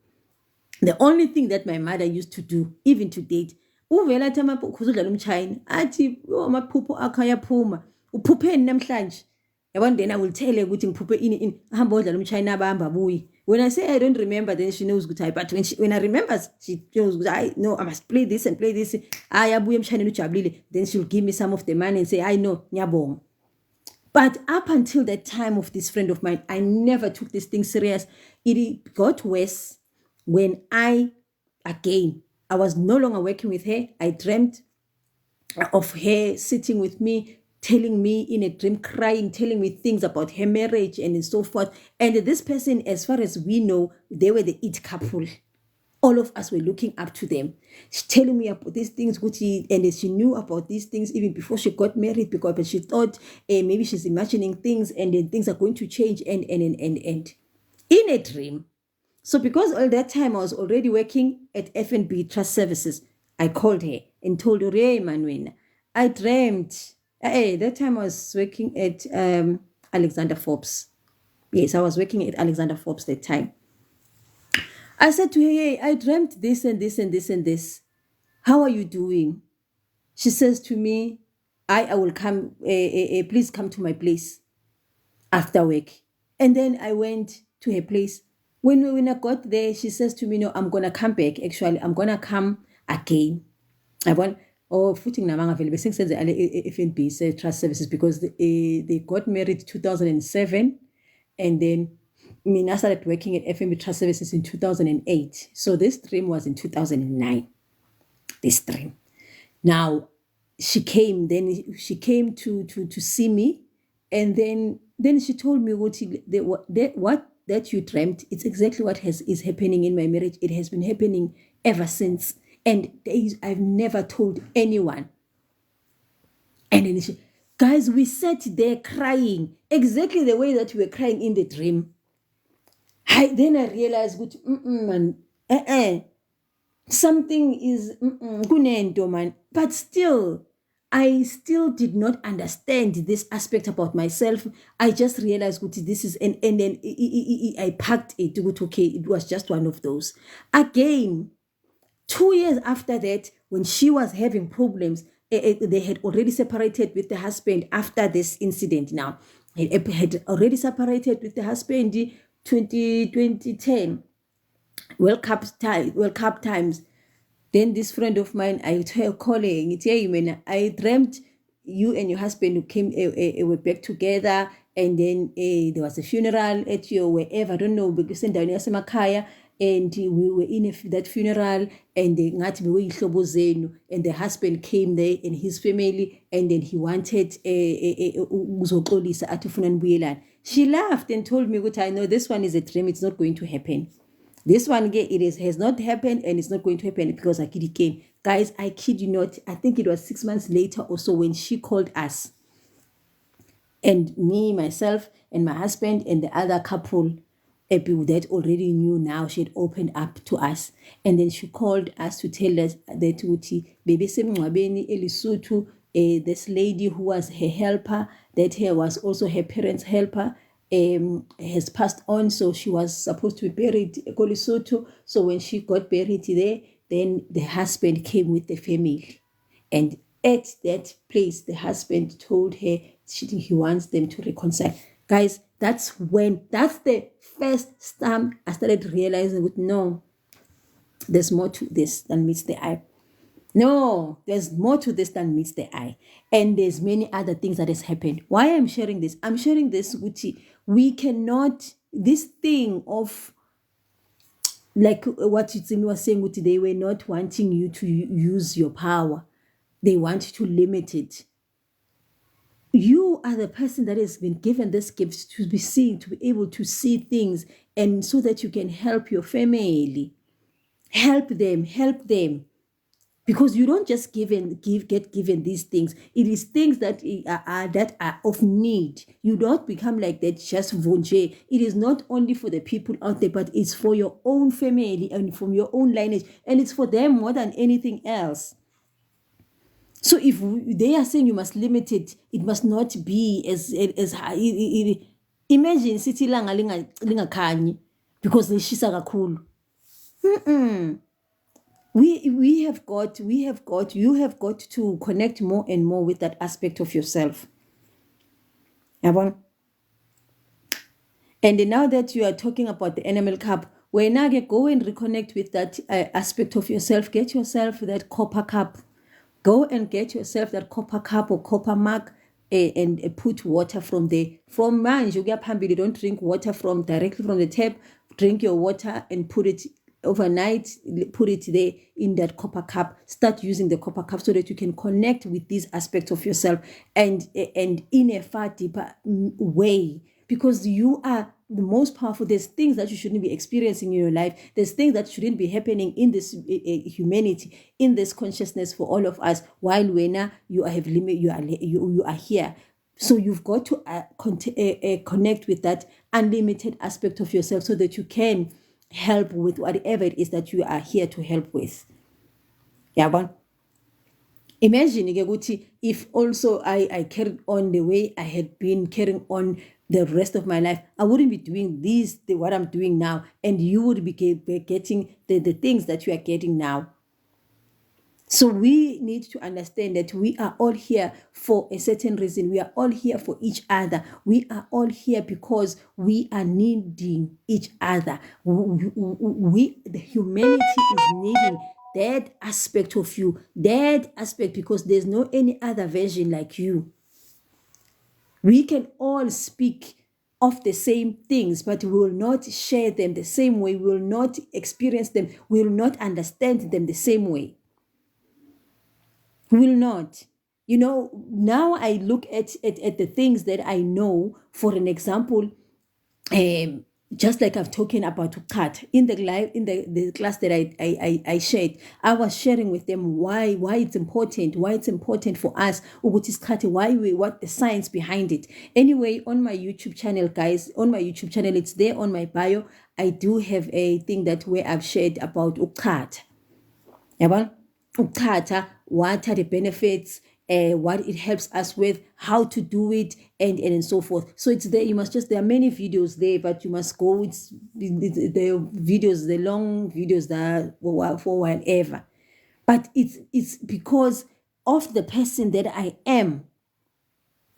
The only thing that my mother used to do, even to date, uvela athi amaphupho umtshayini athi amaphupho akho ayaphuma uphupheni namhlanje. Yabona, then I will tell her ukuthi ngiphuphe ini ahamba odlala umtshayini abahamba buyi. When I say I don't remember, then she knows ukuthi but when I remember, she knows ukuthi I know I must play this and play this. Abuye emshayini ujabulile, then she'll give me some of the money and say I know ngiyabonga. But up until that time of this friend of mine, I never took this thing serious. It got worse when I was no longer working with her. I dreamt of her sitting with me, telling me in a dream, crying, telling me things about her marriage and so forth. And this person, as far as we know, they were the it couple. All of us were looking up to them. She's telling me about these things, and she knew about these things even before she got married, because she thought maybe she's imagining things and then things are going to change and in a dream. So because all that time I was already working at F&B Trust Services, I called her and told her, hey, Manuela, I dreamt. That time I was working at Alexander Forbes. Yes, I was working at Alexander Forbes that time. I said to her, hey, I dreamt this and this and this and this. How are you doing? She says to me, I will come, please come to my place after work. And then I went to her place. When I got there, she says to me, no, I'm going to come back. Actually, I'm going to come again. I want, footing namanga available since the F&B Trust Services, because they got married 2007, and then I started working at F&B Trust Services in 2008. So this dream was in 2009. This dream. Now, she came to see me, and then she told me what that you dreamt, it's exactly what is happening in my marriage. It has been happening ever since. And I've never told anyone. And then guys, we sat there crying exactly the way that we were crying in the dream. Then I realized, something is kunento man. But still, I still did not understand this aspect about myself. I just realized this is, and then I packed it. Okay, it was just one of those. Again, 2 years after that, when she was having problems, they had already separated with the husband after this incident. Now, had already separated with the husband 2010 World Cup times. Then this friend of mine, I tell calling, it's hey man, I dreamt you and your husband who came were back together, and then there was a funeral at your wherever, I don't know, because in Makaya, and we were in that funeral, and the husband came there and his family, and then he wanted she laughed and told me, I know this one is a dream, it's not going to happen. This one, has not happened, and it's not going to happen because I kid again. Guys, I kid you not, I think it was 6 months later or so when she called us. And me, myself, and my husband, and the other couple that already knew now, she had opened up to us. And then she called us to tell us that baby this lady who was her helper, that was also her parents' helper, has passed on, so she was supposed to be buried in Lesotho. So when she got buried there, then the husband came with the family, and at that place, the husband told her he wants them to reconcile. Guys, that's the first time I started realizing that no, there's more to this than meets the eye. No, there's more to this than meets the eye. And there's many other things that has happened. Why I'm sharing this? I'm sharing this with you. We cannot, this thing of, like what Yutsimi was saying, they were not wanting you to use your power. They want to limit it. You are the person that has been given this gift to be seen, to be able to see things, and so that you can help your family. Help them. Because you don't just get given these things. It is things that are of need. You don't become like that just vonje. It is not only for the people out there, but it's for your own family and from your own lineage, and it's for them more than anything else. So if they are saying you must limit it, it must not be as high. Imagine sithi ilanga lingakhanyi because lishisa kakhulu. You have got to connect more and more with that aspect of yourself. And now that you are talking about the animal cup, when now go and reconnect with that aspect of yourself, get yourself that copper cup. Go and get yourself that copper cup or copper mug and put water from there. From manje, you don't drink water directly from the tap. Drink your water and put it overnight, put it there in that copper cup. Start using the copper cup so that you can connect with these aspects of yourself and in a far deeper way, because you are the most powerful. There's things that you shouldn't be experiencing in your life. There's things that shouldn't be happening in this humanity, in this consciousness for all of us. While when you are here. So you've got to connect with that unlimited aspect of yourself so that you can help with whatever it is that you are here to help with. Yeah, but imagine if also I carried on the way I had been carrying on the rest of my life, I wouldn't be doing what I'm doing now, and you would be getting the things that you are getting now. So we need to understand that we are all here for a certain reason. We are all here for each other. We are all here because we are needing each other. The humanity is needing that aspect of you, because there's no any other version like you. We can all speak of the same things, but we will not share them the same way. We will not experience them. We will not understand them the same way. Will not. Now I look at the things that I know. For an example, just like I've talking about cut in the class that I shared, I was sharing with them why it's important for us, what the science behind it. Anyway, on my YouTube channel, guys, it's there on my bio. I do have a thing that where I've shared about ukata. What are the benefits, what it helps us with, how to do it, and so forth. So it's there. There are many videos there, but you must go with the videos, the long videos that for whatever. But it's because of the person that I am.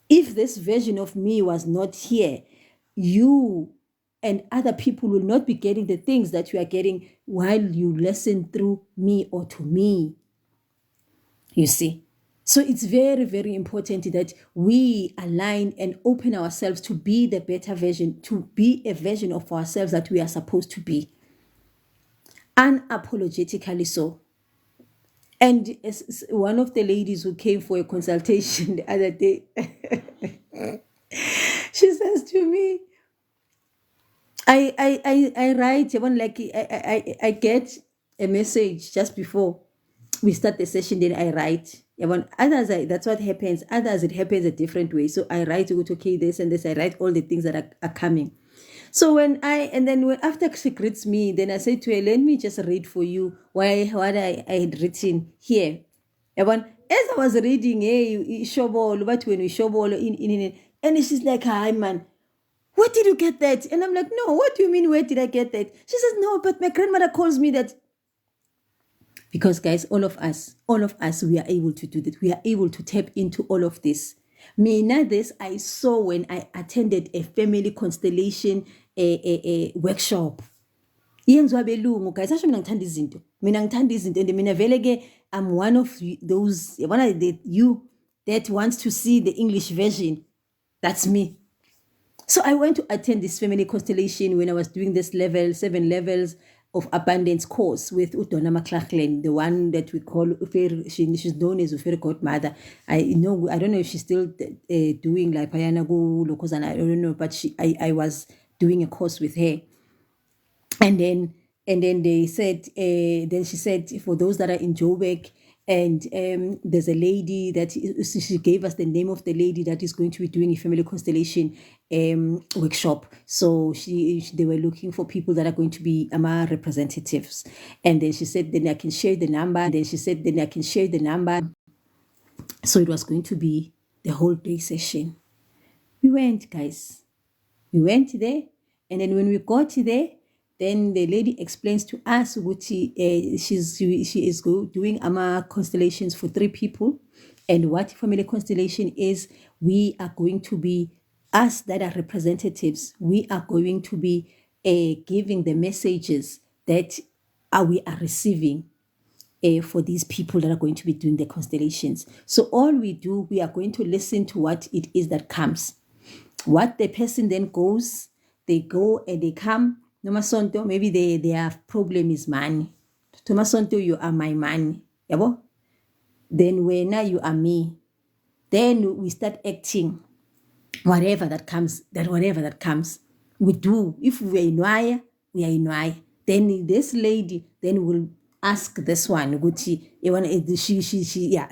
If this version of me was not here, you and other people will not be getting the things that you are getting while you listen through me or to me. You see? So it's very, very important that we align and open ourselves to be the better version, to be a version of ourselves that we are supposed to be. Unapologetically so. And as one of the ladies who came for a consultation the other day, she says to me, I write, I get a message just before we start the session, then I write. Others, that's what happens. Others, it happens a different way. So I write, okay, this and this, I write all the things that are coming. So after she greets me, then I say to her, let me just read for you what I had written here. As I was reading, hey, shobol, but when we shobol and she's like, hi man, where did you get that? And I'm like, no, what do you mean, where did I get that? She says, no, but my grandmother calls me that. Because guys, all of us, we are able to do that. We are able to tap into all of this. This I saw when I attended a family constellation a workshop. Yenziwa belungu guys, asho mina ngithanda izinto. And mina vele ke I'm one of those, you that wants to see the English version. That's me. So I went to attend this family constellation when I was doing this 7 levels of abundance course with Udonna McLachlan, the one that we call she's known as Ufere godmother. I don't know if she's still doing like Payana Go Lokozana, I don't know, but I was doing a course with her. And then they said, then she said, for those that are in Joburg, and there's a lady that she gave us the name of the lady that is going to be doing a family constellation workshop. So they were looking for people that are going to be AMA representatives. And then she said, then I can share the number. And then she said, then I can share the number. So it was going to be the whole day session. We went, guys. We went there. And then when we got there, then the lady explains to us what she is doing AMA constellations for 3 people. And what family constellation is, we are going to be, us that are representatives, we are going to be giving the messages that we are receiving for these people that are going to be doing the constellations. So all we do, we are going to listen to what it is that comes. What the person then goes, they go and they come. Nomasonto, maybe their problem is money. Tomasonto, you are my money. Yabo? Then when you are me, then we start acting. Whatever that comes, we do. If we are in Waya, we are in Waya. Then this lady then will ask this one,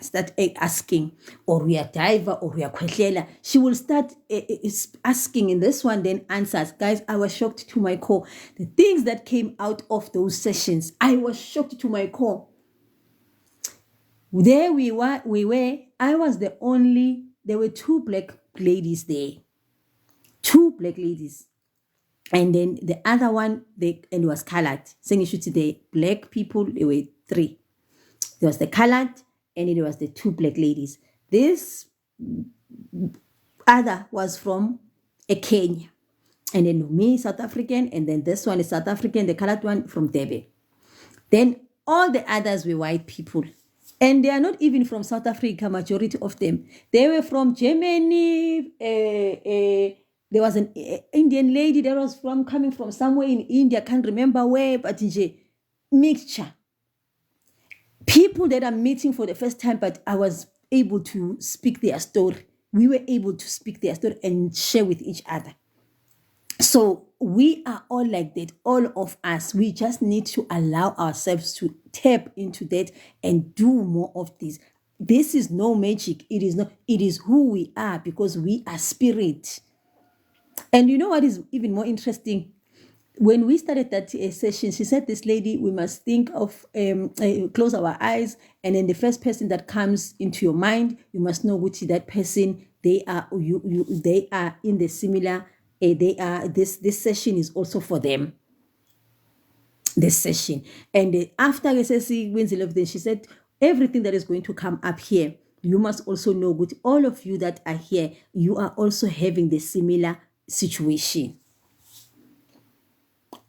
start asking, or we are diver, or we are kwehlela. She will start asking in this one, then answers. Guys, I was shocked to my core. The things that came out of those sessions, I was shocked to my core. There we were, I was the only, there were 2 black ladies there. 2 black ladies. And then the other one, and it was colored. Saying you should see the black people, there were 3. There was the colored, and it was the 2 black ladies. This other was from Kenya. And then me, South African, and then this one is South African, the colored one from Durban. Then all the others were white people. And they are not even from South Africa, majority of them. They were from Germany. There was an Indian lady that was coming from somewhere in India. Can't remember where, but mixture. People that are meeting for the first time, but I was able to speak their story. We were able to speak their story and share with each other. So we are all like that, all of us. We just need to allow ourselves to tap into that and do more of this. This is no magic. It is not. It is who we are, because we are spirit. And you know what is even more interesting? When we started that session, she said, this lady, we must think of, close our eyes. And then the first person that comes into your mind, you must know which that person, they are in the similar, this session is also for them. This session. And after SSC wins 11, she said, everything that is going to come up here, you must also know with all of you that are here, you are also having the similar situation.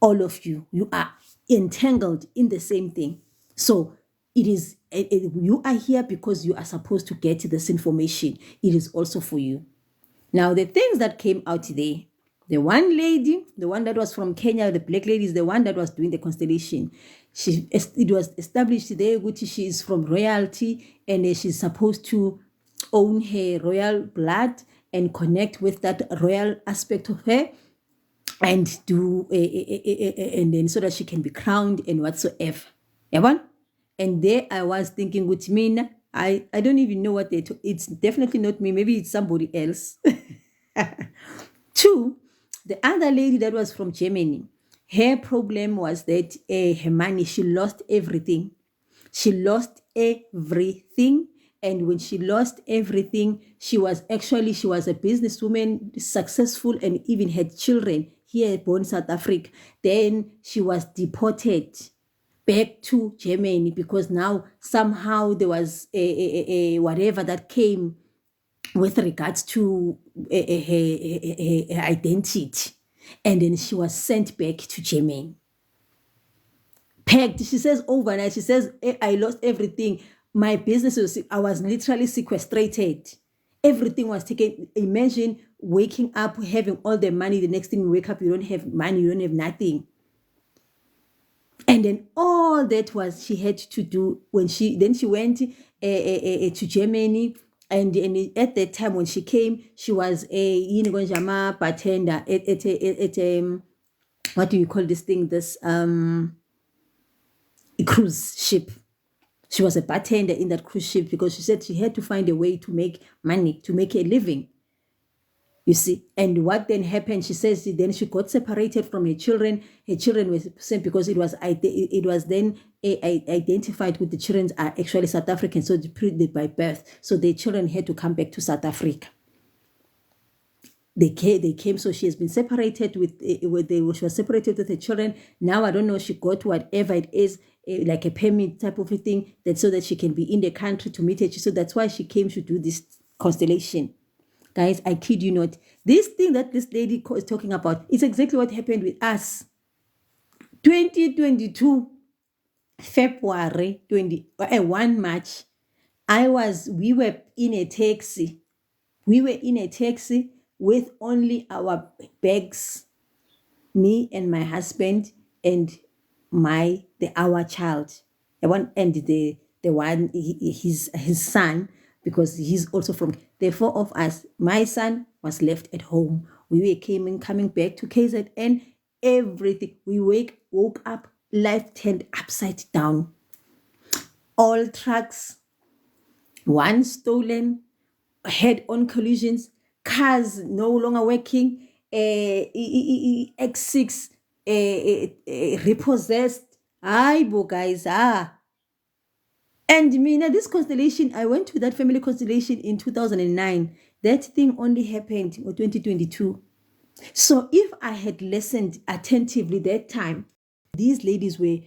All of you are entangled in the same thing. So it is, you are here because you are supposed to get this information. It is also for you. Now, the things that came out there, the one lady, the one that was from Kenya, the black lady is the one that was doing the constellation. It was established there, which she is from royalty, and she's supposed to own her royal blood and connect with that royal aspect of her, and do and then so that she can be crowned and whatsoever. Yabon? And there I was thinking, with me, I don't even know what it's definitely not me, maybe it's somebody else. Two, the other lady that was from Germany, her problem was that her money, she lost everything. She lost everything. And when she lost everything, she was a businesswoman, successful, and even had children here born in South Africa. Then she was deported back to Germany because now somehow there was a whatever that came with regards to her identity. And then she was sent back to Germany. Pegged. She says overnight, she says, I lost everything. My business I was literally sequestrated. Everything was taken. Imagine waking up, having all the money. The next thing you wake up, you don't have money, you don't have nothing. And then all that was she had to do when she went to Germany. And at that time when she came, she was a bartender at what do you call this thing? This cruise ship. She was a bartender in that cruise ship because she said she had to find a way to make money, to make a living. You see, and what then happened? She says then she got separated from her children. Her children were sent because it was then identified with the children are actually South African, so they by birth. So their children had to come back to South Africa. They came, so she has been separated she was separated with her children. Now I don't know, she got whatever it is, like a permit type of a thing, that so that she can be in the country to meet her. So that's why she came to do this constellation. Guys, I kid you not. This thing that this lady is talking about is exactly what happened with us. 2022, February 1 March, we were in a taxi. We were in a taxi with only our bags, me and my husband and our child. And the one, his son, because he's also from the four of us. My son was left at home. We were coming back to KZN. Everything. We woke up, life turned upside down. All trucks, one stolen, head-on collisions, cars no longer working, X6 repossessed. Guys, And this constellation, I went to that family constellation in 2009. That thing only happened in 2022. So if I had listened attentively that time, these ladies were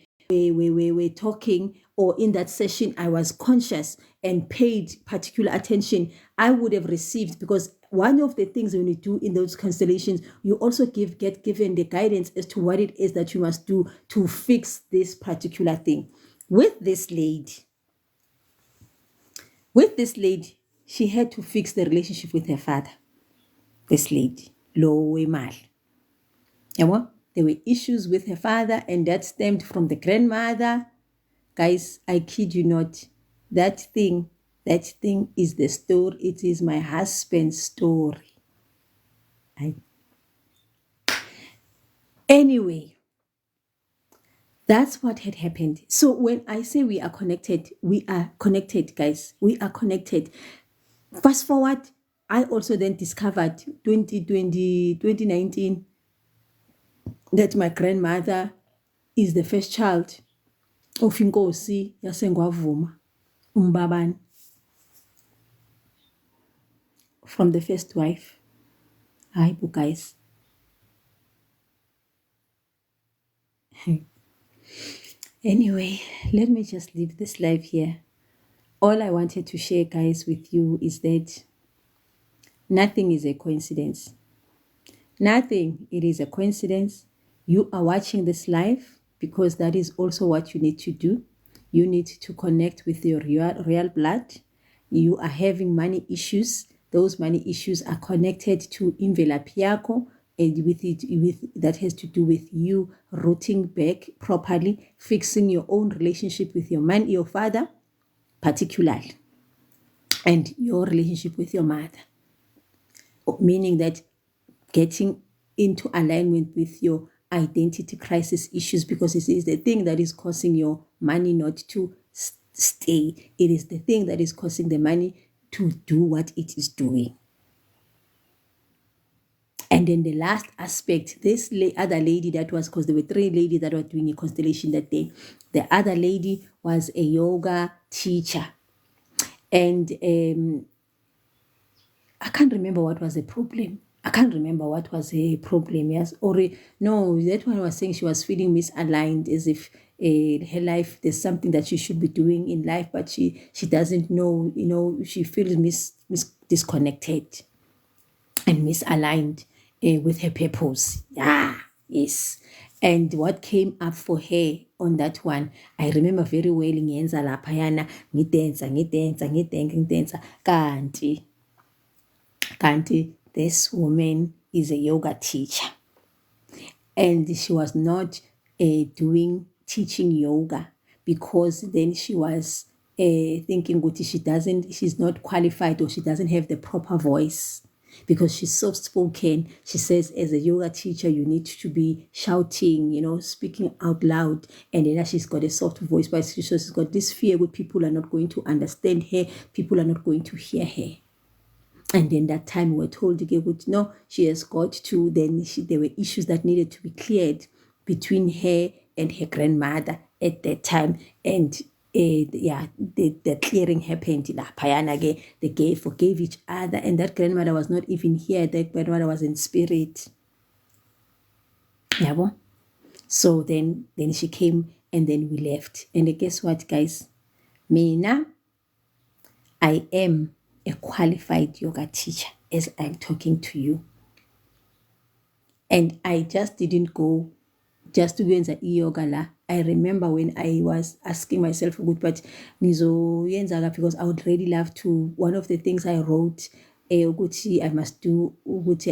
talking, or in that session I was conscious and paid particular attention, I would have received, because one of the things when you do in those constellations, you also get given the guidance as to what it is that you must do to fix this particular thing. With this lady, she had to fix the relationship with her father. This lady, Lowe Mal. There were issues with her father, and that stemmed from the grandmother. Guys, I kid you not. That thing is the story. It is my husband's story. Anyway, that's what had happened. So when I say we are connected, guys. We are connected. Fast forward, I also then discovered 2019 that my grandmother is the first child of Inkosi yaseNgwavuma, Umbabane, from the first wife. Hi, guys. Anyway, let me just leave this live here. All I wanted to share, guys, with you is that nothing is a coincidence. Nothing. It is a coincidence. You are watching this live because that is also what you need to do. You need to connect with your real blood. You are having money issues. Those money issues are connected to imvelaphi yakho, and with that has to do with you rooting back properly, fixing your own relationship with your man, your father, particularly, and your relationship with your mother, meaning that getting into alignment with your identity crisis issues, because it is the thing that is causing your money not to stay. It is the thing that is causing the money to do what it is doing. And then the last aspect, this other lady that was, because there were three ladies that were doing a constellation that day. The other lady was a yoga teacher. And I can't remember what was the problem. I can't remember what was a problem. Yes, no, that one was saying she was feeling misaligned, as if her life, there's something that she should be doing in life, but she doesn't know. She feels disconnected and misaligned with her purpose. Yeah, yes. And what came up for her on that one, I remember very well. Ngiyenza laphayana, ngidensa, kanti this woman is a yoga teacher, and she was not teaching yoga, because then she was thinking she's not qualified, or she doesn't have the proper voice, because she's soft spoken. She says, as a yoga teacher, you need to be shouting, speaking out loud. And then she's got a soft voice, but she's got this fear that people are not going to understand her, people are not going to hear her. And then that time we were told, no, she has got to, there were issues that needed to be cleared between her and her grandmother at that time. And the clearing happened. They forgave each other. And that grandmother was not even here. That grandmother was in spirit. Yeah. So then she came, and then we left. And guess what, guys? Mina, I am a qualified yoga teacher as I'm talking to you. And I just didn't go just to go into yoga la. I remember when I was asking myself, good, but because I would really love to. One of the things I wrote, I must do,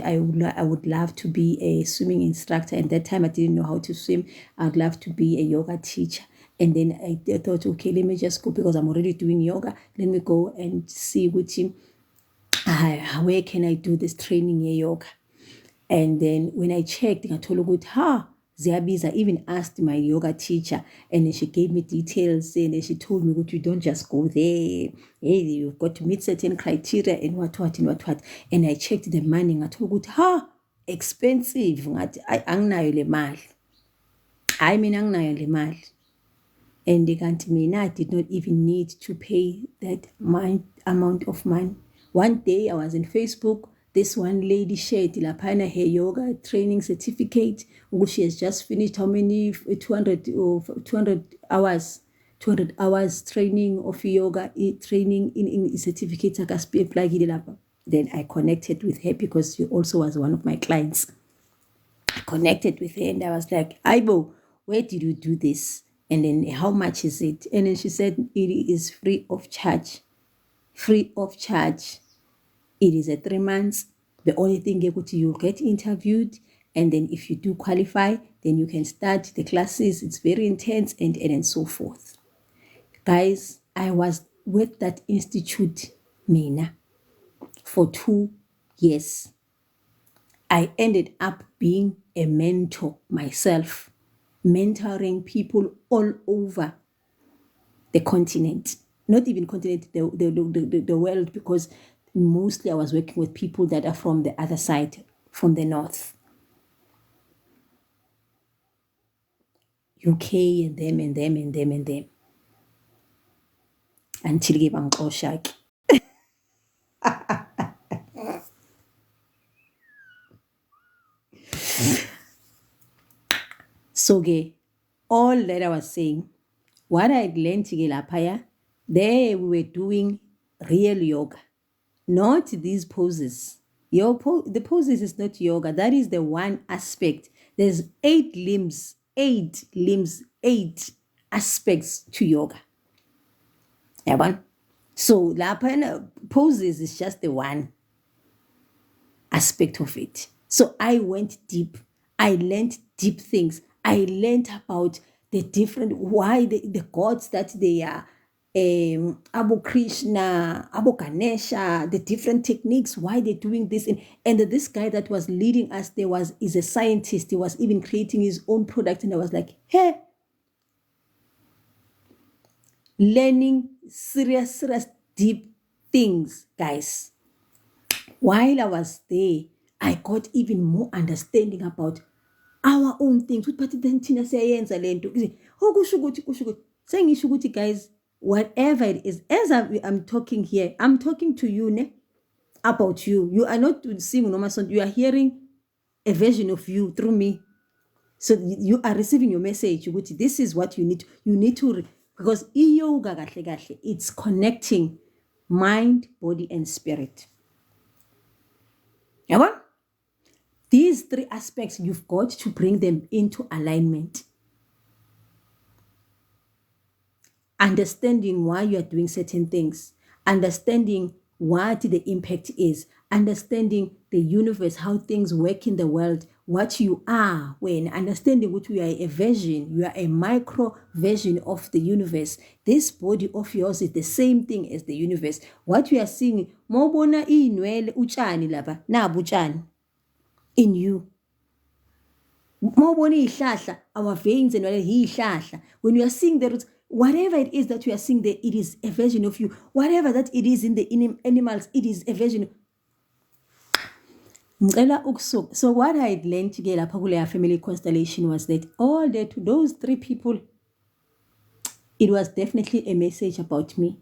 I would love to be a swimming instructor. And that time I didn't know how to swim. I'd love to be a yoga teacher. And then I thought, okay, let me just go, because I'm already doing yoga. Let me go and see where can I do this training in yoga. And then when I checked, I told her, Ziabiza even asked my yoga teacher, and then she gave me details, and then she told me, you don't just go there. Hey, you've got to meet certain criteria and what. And I checked the money, and I told expensive. I anginayo le mali. I mean anginayo le mali. And I did not even need to pay that amount of money. One day I was in Facebook. This one lady shared laphana her yoga training certificate, which she has just finished. How many? 200 hours. 200 hours training of yoga, training in certificate. Then I connected with her, because she also was one of my clients. I connected with her, and I was like, Aibo, where did you do this? And then how much is it? And then she said, it is free of charge. Free of charge. It is a 3 months. The only thing you'll get interviewed, and then if you do qualify, then you can start the classes. It's very intense, and so forth. Guys, I was with that institute, Mina, for 2 years. I ended up being a mentor myself, mentoring people all over the continent, not even continent, the world, because mostly I was working with people that are from the other side, from the north, UK, and them, until ngibangixosha-ke. So all that I was saying, what I learned laphaya There we were doing real yoga, not these poses. The poses is not yoga. That is the one aspect. There's 8 limbs, 8 aspects to yoga. Yabona? So lapha poses is just the one aspect of it. So I went deep. I learned deep things. I learned about the different, why the gods that they are, Abu Krishna, Abu Ganesha, the different techniques, why they're doing this. And this guy that was leading us there is a scientist. He was even creating his own product. And I was like, hey, learning serious, deep things, guys. While I was there, I got even more understanding about our own things. But then thina siyayenza lento. Kusho ukuthi guys, whatever it is, as I'm talking here, I'm talking to you ne, about you. You are not seeing no mason. You are hearing a version of you through me. So you are receiving your message. This is what you need. You need to, because yoga kahle, it's connecting mind, body, and spirit. Yeah? These 3 aspects, you've got to bring them into alignment. Understanding why you are doing certain things, understanding what the impact is, understanding the universe, how things work in the world, what you are, when understanding what you are a version, you are a micro version of the universe. This body of yours is the same thing as the universe. What you are seeing, mobona inwele utshani laba, nabu utshani in you. Mobona ihlahla, our veins and ihlahla. When you are seeing the roots, whatever it is that you are seeing there, it is a version of you. Whatever that it is in the animals, it is a version. So what I had learned to get a family constellation was that all that those 3 people, it was definitely a message about me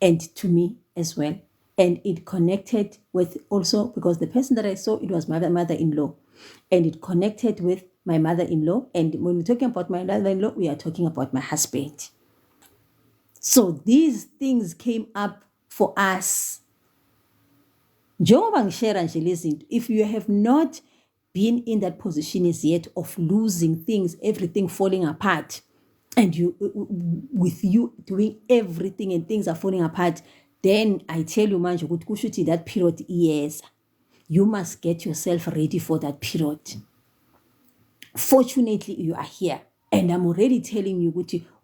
and to me as well. And it connected with also, because the person that I saw, it was my mother-in-law. And it connected with my mother-in-law. And when we're talking about my mother-in-law, we are talking about my husband. So these things came up for us. If you have not been in that position as yet of losing things, everything falling apart, and you with you doing everything and things are falling apart, then I tell you, manje, that period, yes, you must get yourself ready for that period. Fortunately, you are here, and I'm already telling you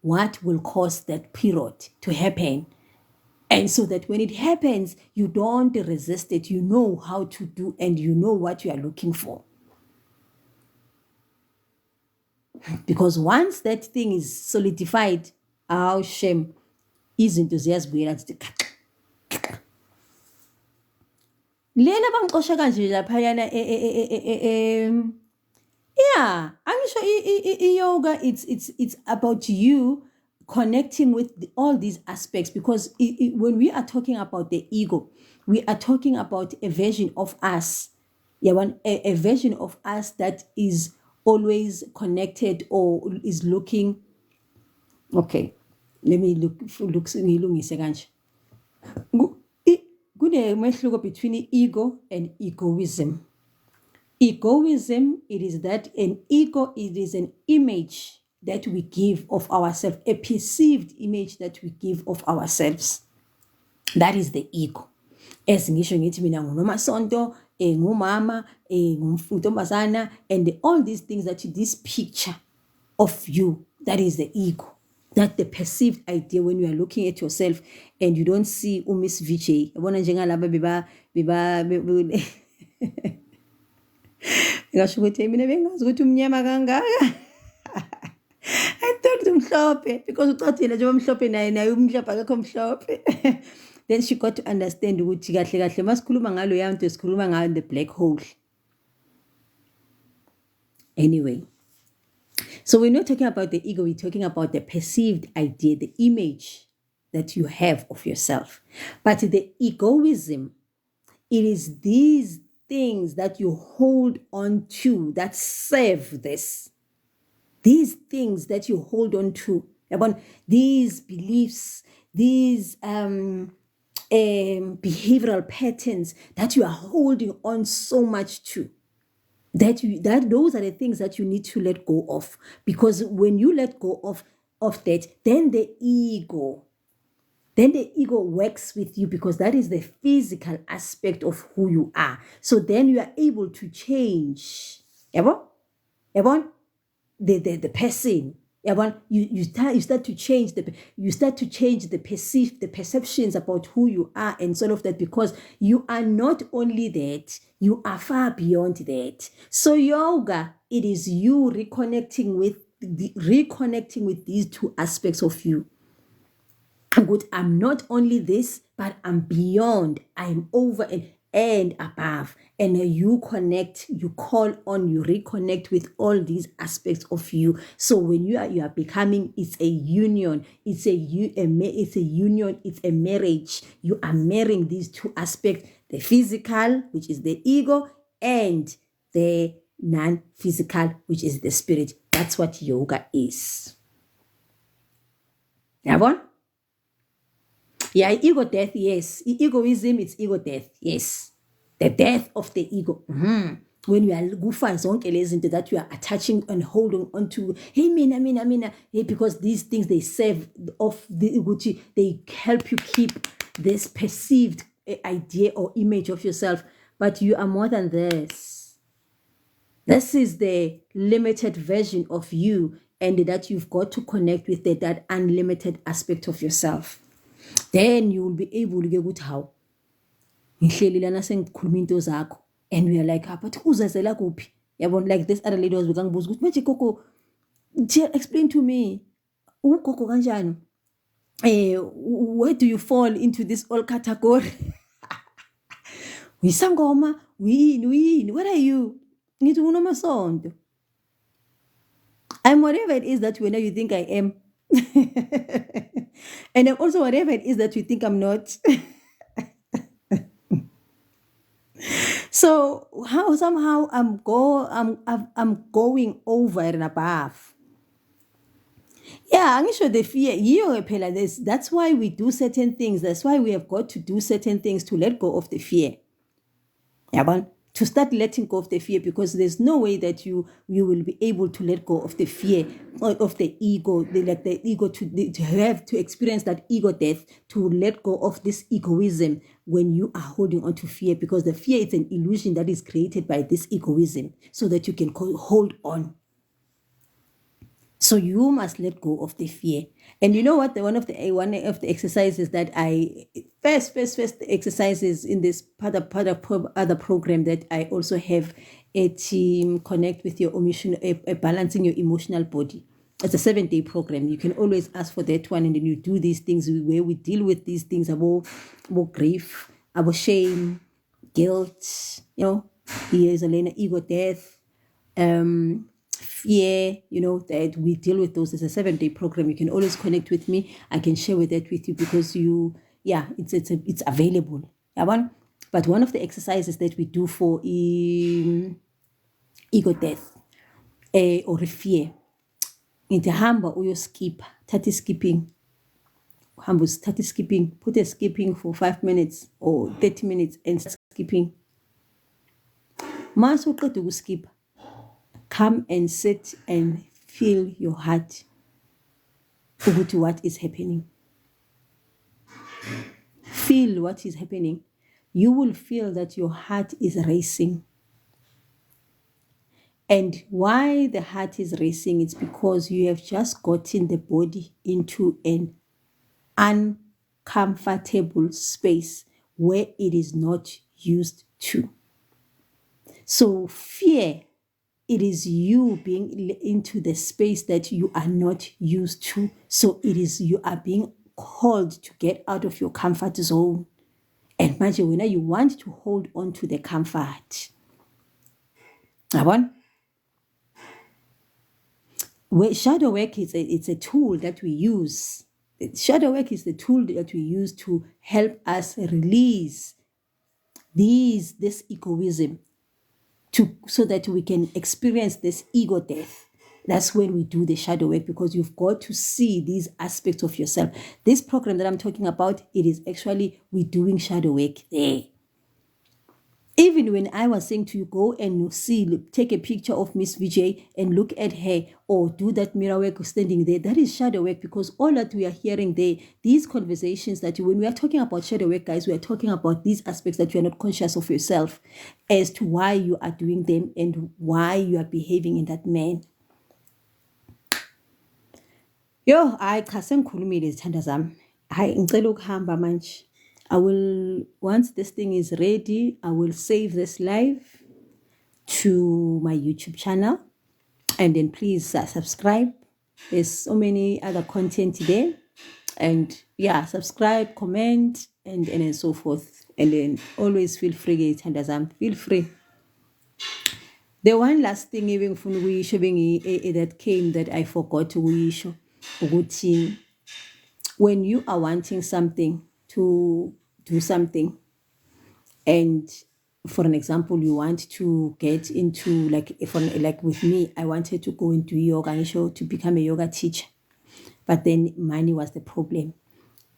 what will cause that period to happen. And so that when it happens, you don't resist it. You know how to do, and you know what you are looking for. Because once that thing is solidified, our shame is enthusiasm. Lela bangixosha kanje laphayana yeah, angisho yoga, it's about you connecting with all these aspects, because when we are talking about the ego, we are talking about a version of us, a version of us that is always connected or is looking. Okay, let me look ngilungise kanje. Kunemehluko between ego and egoism. Egoism, it is that an ego, it is an image that we give of ourselves, a perceived image that we give of ourselves. That is the ego. As ngisho ngithi mina ngunomasonto, ngumama, ngumntombazana, and all these things, that this picture of you, that is the ego. That the perceived idea when you are looking at yourself and you don't see Miss Vijay. I thought umhlophe because ucathile nje omhlophe naye umhlophe akekho mhlophe. Then she got to understand ukuthi kahle masikhuluma ngalo yanto sikhuluma ngayo the black hole. Anyway, so we're not talking about the ego, we're talking about the perceived idea, the image that you have of yourself. But the egoism, it is these things that you hold on to that serve this. These things that you hold on to, about these beliefs, these behavioral patterns that you are holding on so much to. That those are the things that you need to let go of, because when you let go of that, then the ego works with you, because that is the physical aspect of who you are. So then you are able to change. Yabon? The person. You start to change the perceptions about who you are and sort of that, because you are not only that, you are far beyond that. So yoga, it is you reconnecting with these two aspects of you. Good, I'm not only this, but I'm beyond, I'm over and above. And you reconnect with all these aspects of you. So when you are becoming, it's a union, it's a union, it's a marriage. You are marrying these two aspects, the physical, which is the ego, and the non-physical, which is the spirit. That's what yoga is. Yabon? Yeah, ego death, yes. Egoism, it's ego death, yes. The death of the ego. When you are gufa zonke lezinto that you are attaching and holding on to, hey, mina, hey, because these things, they serve of the Uguchi, they help you keep this perceived idea or image of yourself. But you are more than this. This is the limited version of you, and that you've got to connect with that unlimited aspect of yourself. Then you will be able to get good how. And we are like, but uzazela kuphi? Yabona, like this other lady was bekangibuza ukuthi manje gogo, explain to me. Ugogo kanjani? Where do you fall into this all category? Uyisangoma, uyini, what are you? Ngithi unomasonto. I'm whatever it is that you think I am. And I'm also whatever it is that you think I'm not. So somehow I'm going over and above. Yeah, I'm sure the fear. That's why we do certain things. That's why we have got to do certain things to let go of the fear. Yeah, to start letting go of the fear, because there's no way that you will be able to let go of the fear of the ego, the ego to have to experience that ego death, to let go of this egoism when you are holding on to fear, because the fear is an illusion that is created by this egoism so that you can hold on. So you must let go of the fear. And you know what? One of the exercises that I first exercises in this part of other program that I also have a team connect with your emotion, balancing your emotional body. It's a 7-day program. You can always ask for that one, and then you do these things where we deal with these things about grief, about shame, guilt. Here's Elena, ego death. Fear, that we deal with those. It's a 7-day program. You can always connect with me. I can share that with you, because it's available. But one of the exercises that we do for ego death or fear, hamba uyo skip, thatha skipping. Hamba skipping, put a skipping for 5 minutes or 30 minutes and start skipping. Mase uqeda ukuskippa, come and sit and feel your heart, ukuthi what is happening. Feel what is happening. You will feel that your heart is racing. And why the heart is racing, it's because you have just gotten the body into an uncomfortable space where it is not used to. So fear, it is you being into the space that you are not used to. So it is you are being called to get out of your comfort zone. And imagine when you want to hold on to the comfort. Shadow work it's a tool that we use. Shadow work is the tool that we use to help us release this egoism, so that we can experience this ego death. That's when we do the shadow work, because you've got to see these aspects of yourself. This program that I'm talking about, it is actually we doing shadow work there. Even when I was saying to you, go and you see, take a picture of Miss Vijay and look at her, or do that mirror work standing there, that is shadow work, because all that we are hearing there, these conversations that when we are talking about shadow work, guys, we are talking about these aspects that you are not conscious of yourself as to why you are doing them and why you are behaving in that manner. Yo, hayi cha sengikhulumile izithanda zami. Hayi ngicela ukuhamba manje. I will, once this thing is ready, I will save this live to my YouTube channel, and then please subscribe. There's so many other content there, and yeah, subscribe, comment, and so forth, and then always feel free, feel free. The one last thing even that came that I forgot to show, when you are wanting something to do something, and for an example, you want to get into like with me, I wanted to go into yoga to become a yoga teacher, but then money was the problem.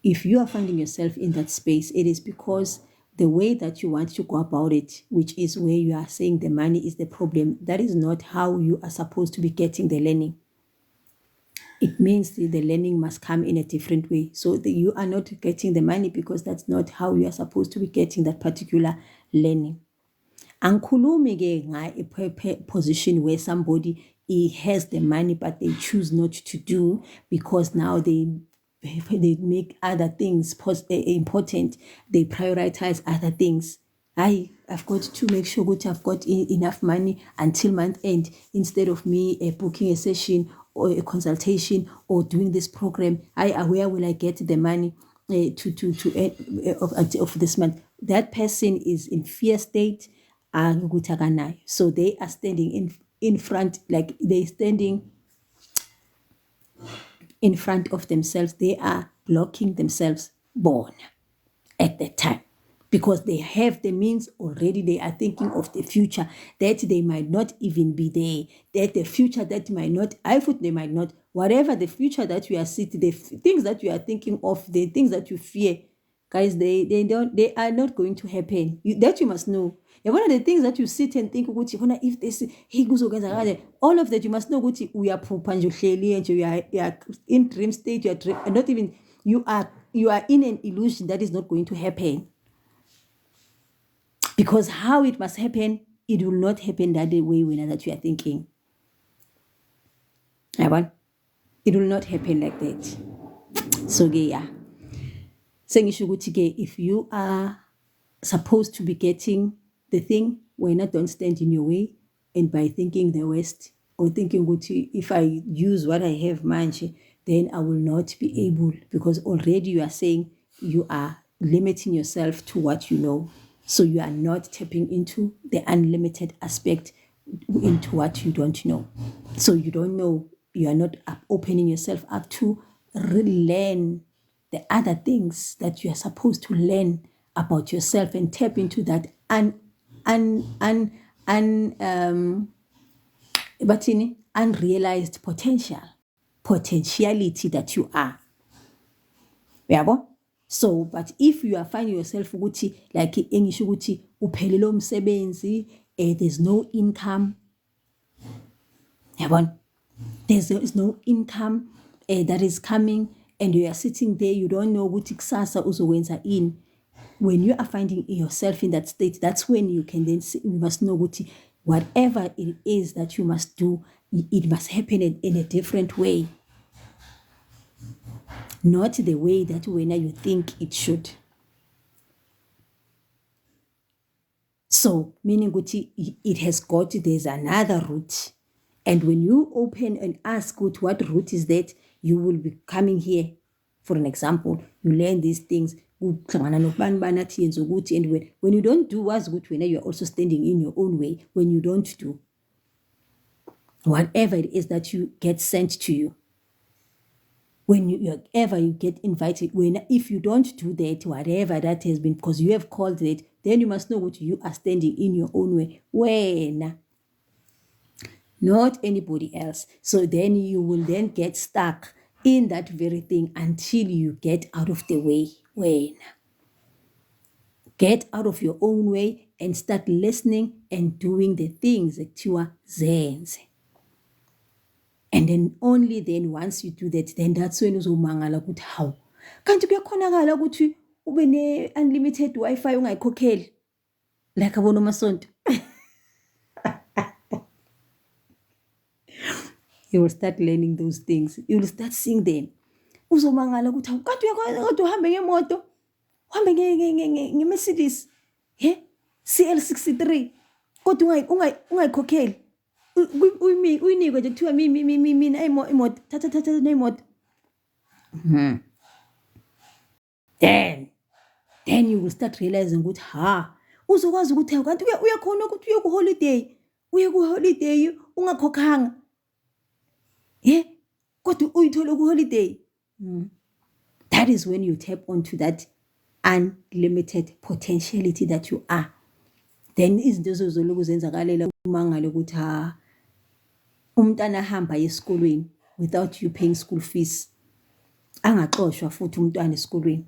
If you are finding yourself in that space, it is because the way that you want to go about it, which is where you are saying the money is the problem, that is not how you are supposed to be getting the learning. It means the learning must come in a different way. So you are not getting the money because that's not how you are supposed to be getting that particular learning. Angikhulumi ke a position where somebody has the money but they choose not to do because now they make other things important. They prioritize other things. I've got to make sure that I've got enough money until month end, instead of me booking a session or a consultation or doing this program. Where will I get the money of this month? That person is in fear state. So they are standing in front, like they're standing in front of themselves. They are blocking themselves born at that time, because they have the means already. They are thinking of the future that they might not even be there, that the future that might not, they might not, whatever the future that you are sitting, the things that you are thinking of, the things that you fear, guys, they are not going to happen. That you must know. One of the things that you sit and think, if this, all of that, you must know, we are you are in dream state, you are not even, you are in an illusion that is not going to happen. Because how it must happen, it will not happen that way that you are thinking. It will not happen like that. So yeah. If you are supposed to be getting the thing, don't stand in your way, and by thinking the worst, or thinking if I use what I have manje, then I will not be able, because already you are saying you are limiting yourself to what you know. So you are not tapping into the unlimited aspect, into what you don't know. So you don't know, you are not opening yourself up to really learn the other things that you are supposed to learn about yourself, and tap into that unrealized potentiality that you are. Yabo? So, but if you are finding yourself like engisho ukuthi uphelele umsebenzi, there's no income. Yabo? There's no income that is coming, and you are sitting there, you don't know ukuthi kusasa uzowenza in. When you are finding yourself in that state, that's when you can then you must know ukuthi whatever it is that you must do, it must happen in a different way. Not the way that when you think it should. So, meaning it has got, there's another route. And when you open and ask what route is that, you will be coming here. For an example, you learn these things. And when you don't do what's good, when you're also standing in your own way, when you don't do whatever it is that you get sent to you, whenever you get invited, if you don't do that, whatever that has been, because you have called it, then you must know what you are standing in your own way. When not anybody else. So then you will then get stuck in that very thing until you get out of the way. When get out of your own way and start listening and doing the things that you are zenze. And then only then once you do that, then that's when uzomangala ukuthi how kanti kuyakhonakala ukuthi ube ne unlimited Wi-Fi ungayikhokheli like abona uMasonto. You will start learning those things. You will start seeing them. Uzomangala ukuthi hawu kanti uyakwazi kodwa uhambe ngemoto, uhambe nge-Mercedes, CL63 kodwa ungayikhokheli. Uyinikwe nje kuthiwa mina imoto thatha nemoto. Then you will start realizing ukuthi uzokwazi ukuthi kanti uyakhona ukuthi uye ku-holiday ungakhokhanga. Kodwa uyithole ku-holiday. That is when you tap onto that unlimited potentiality that you are. Then izinto ezizoloku zenzakalela umangale ukuthi umntana ahamba esikolweni without you paying school fees. Angaxoshwa futhi umntwana esikolweni.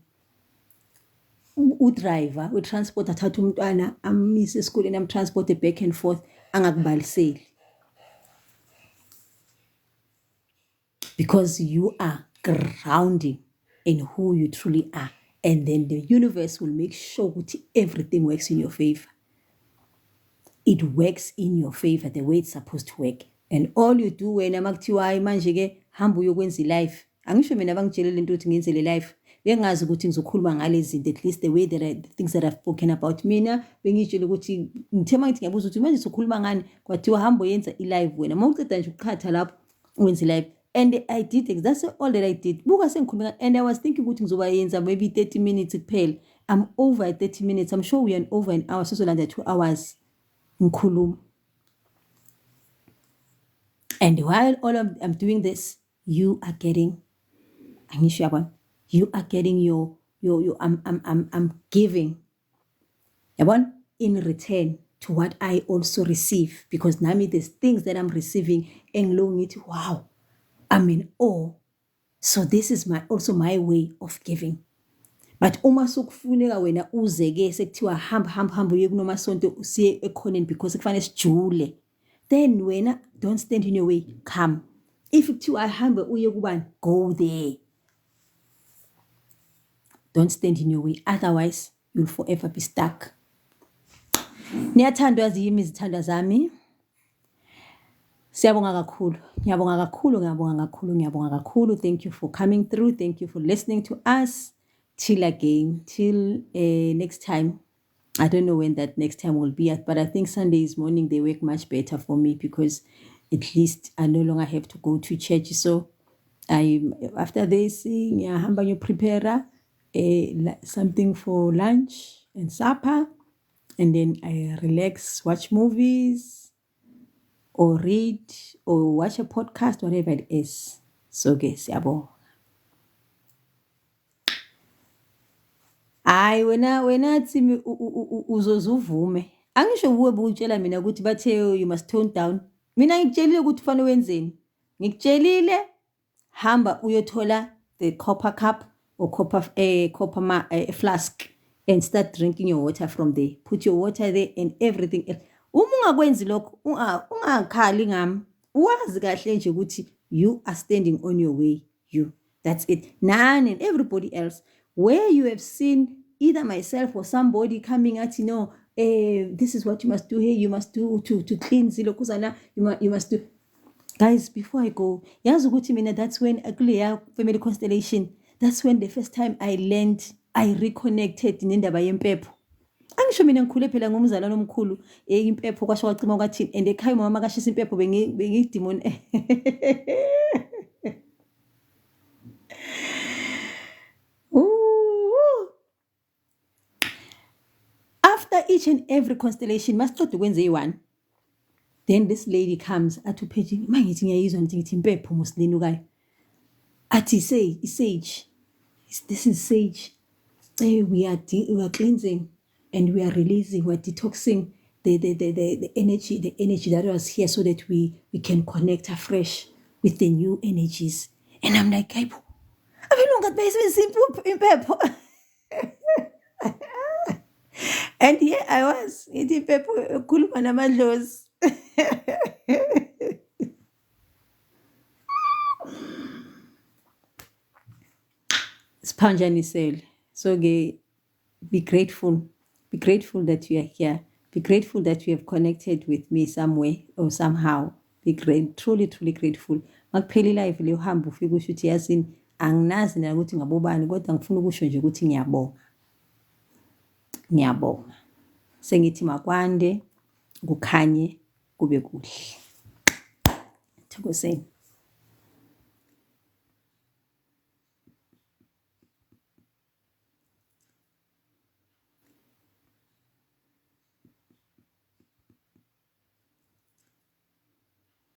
Udriver we-transport athatha umntwana amise esikoleni amtransporte back and forth angakubaliseli. Because you are grounding in who you truly are. And then the universe will make sure that everything works in your favor. It works in your favor the way it's supposed to work. And all you do when amakuthiwa hayi manje ke hamba uyokwenza life. Angisho mina bangitshelele into ukuthi ngenze le life. Bengazi ukuthi ngizokhuluma ngale zinto at least the way that the things that I've spoken about mina bengitshela ukuthi ngithema ngithi ngiyabuza ukuthi manje sokhuluma ngani kwathiwa hamba yenza live wena mawuceda nje ukukhatha lapho wenza live. And I did it. That's all that I did. And I was thinking ukuthi ngizoba maybe 30 minutes kuphela. I'm over at 30 minutes. I'm sure we are over an hour. So like 2 hours. Ngikhuluma. And while I'm doing this, you are getting your I'm giving in return to what I also receive, because now there's things that I'm receiving and long it wow, I'm in awe. So this is also my way of giving. But uma sokufuneka wena uze ke sekuthiwa hamba uye kunomasonto usiye ekhoneni because kufanele sijule, then wena don't stand in your way, come. If kuthiwa hamba uye kubani, go there. Don't stand in your way, otherwise you'll forever be stuck. Niyathandwa zimi izithandwa zami. Siyabonga kakhulu. Thank you for coming through. Thank you for listening to us. Till again, till next time. I don't know when that next time will be at, but I think Sundays morning they work much better for me because at least I no longer have to go to church. So after this, hamba you prepare something for lunch and supper, and then I relax, watch movies, or read, or watch a podcast, whatever it is. So guys, siyabonga. Hayi wena athi uzozuvume. Angisho uwe butshela mina ukuthi bathe you must tone down. Mina ngikutshelile ukuthi ufana wenzeni. Ngikutshelile hamba uyothola the copper cup or copper flask and start drinking your water from there. Put your water there and everything else. Uma ungakwenzi lokho ungakhali ngami. Wazi kahle nje ukuthi you are standing on your way. That's it. None and everybody else. Where you have seen either myself or somebody coming at this is what you must do here, you must do to clean zilo kuzana, you must do. Guys, before I go, yazi ukuthi mina that's when akuleya family constellation, that's when the first time I learned, I reconnected nendaba yempepho. Angisho mina ngikhule phela ngomzalwane omkhulu impepho kwasho kwacima kwathini, and ekhaya mama kashisa impepho bengidimon. After each and every constellation, must go to Wednesday one. Then this lady comes at page. Mangithi ngiyayizwa ngithi impepho muslini ukayi. Athi sage. This is sage. We are cleansing and we are releasing, we are detoxing the energy that was here so that we can connect afresh with the new energies. And I'm like, I feel like impepho. And here I was, ithi impepho khuluma namadlozi. Siphanjanisele. So-ke, be grateful. Be grateful that you are here. Be grateful that you have connected with me some way or somehow. Be truly grateful. Makuphela ilive le uhamba ufika usho ukuthi yazini anginazi na ukuthi ngabobani kodwa ngifuna ukusho nje ukuthi ngiyabonga. Ngiyabonga. Sengithi makwande kukhanye kube kuhle. Thokozeni.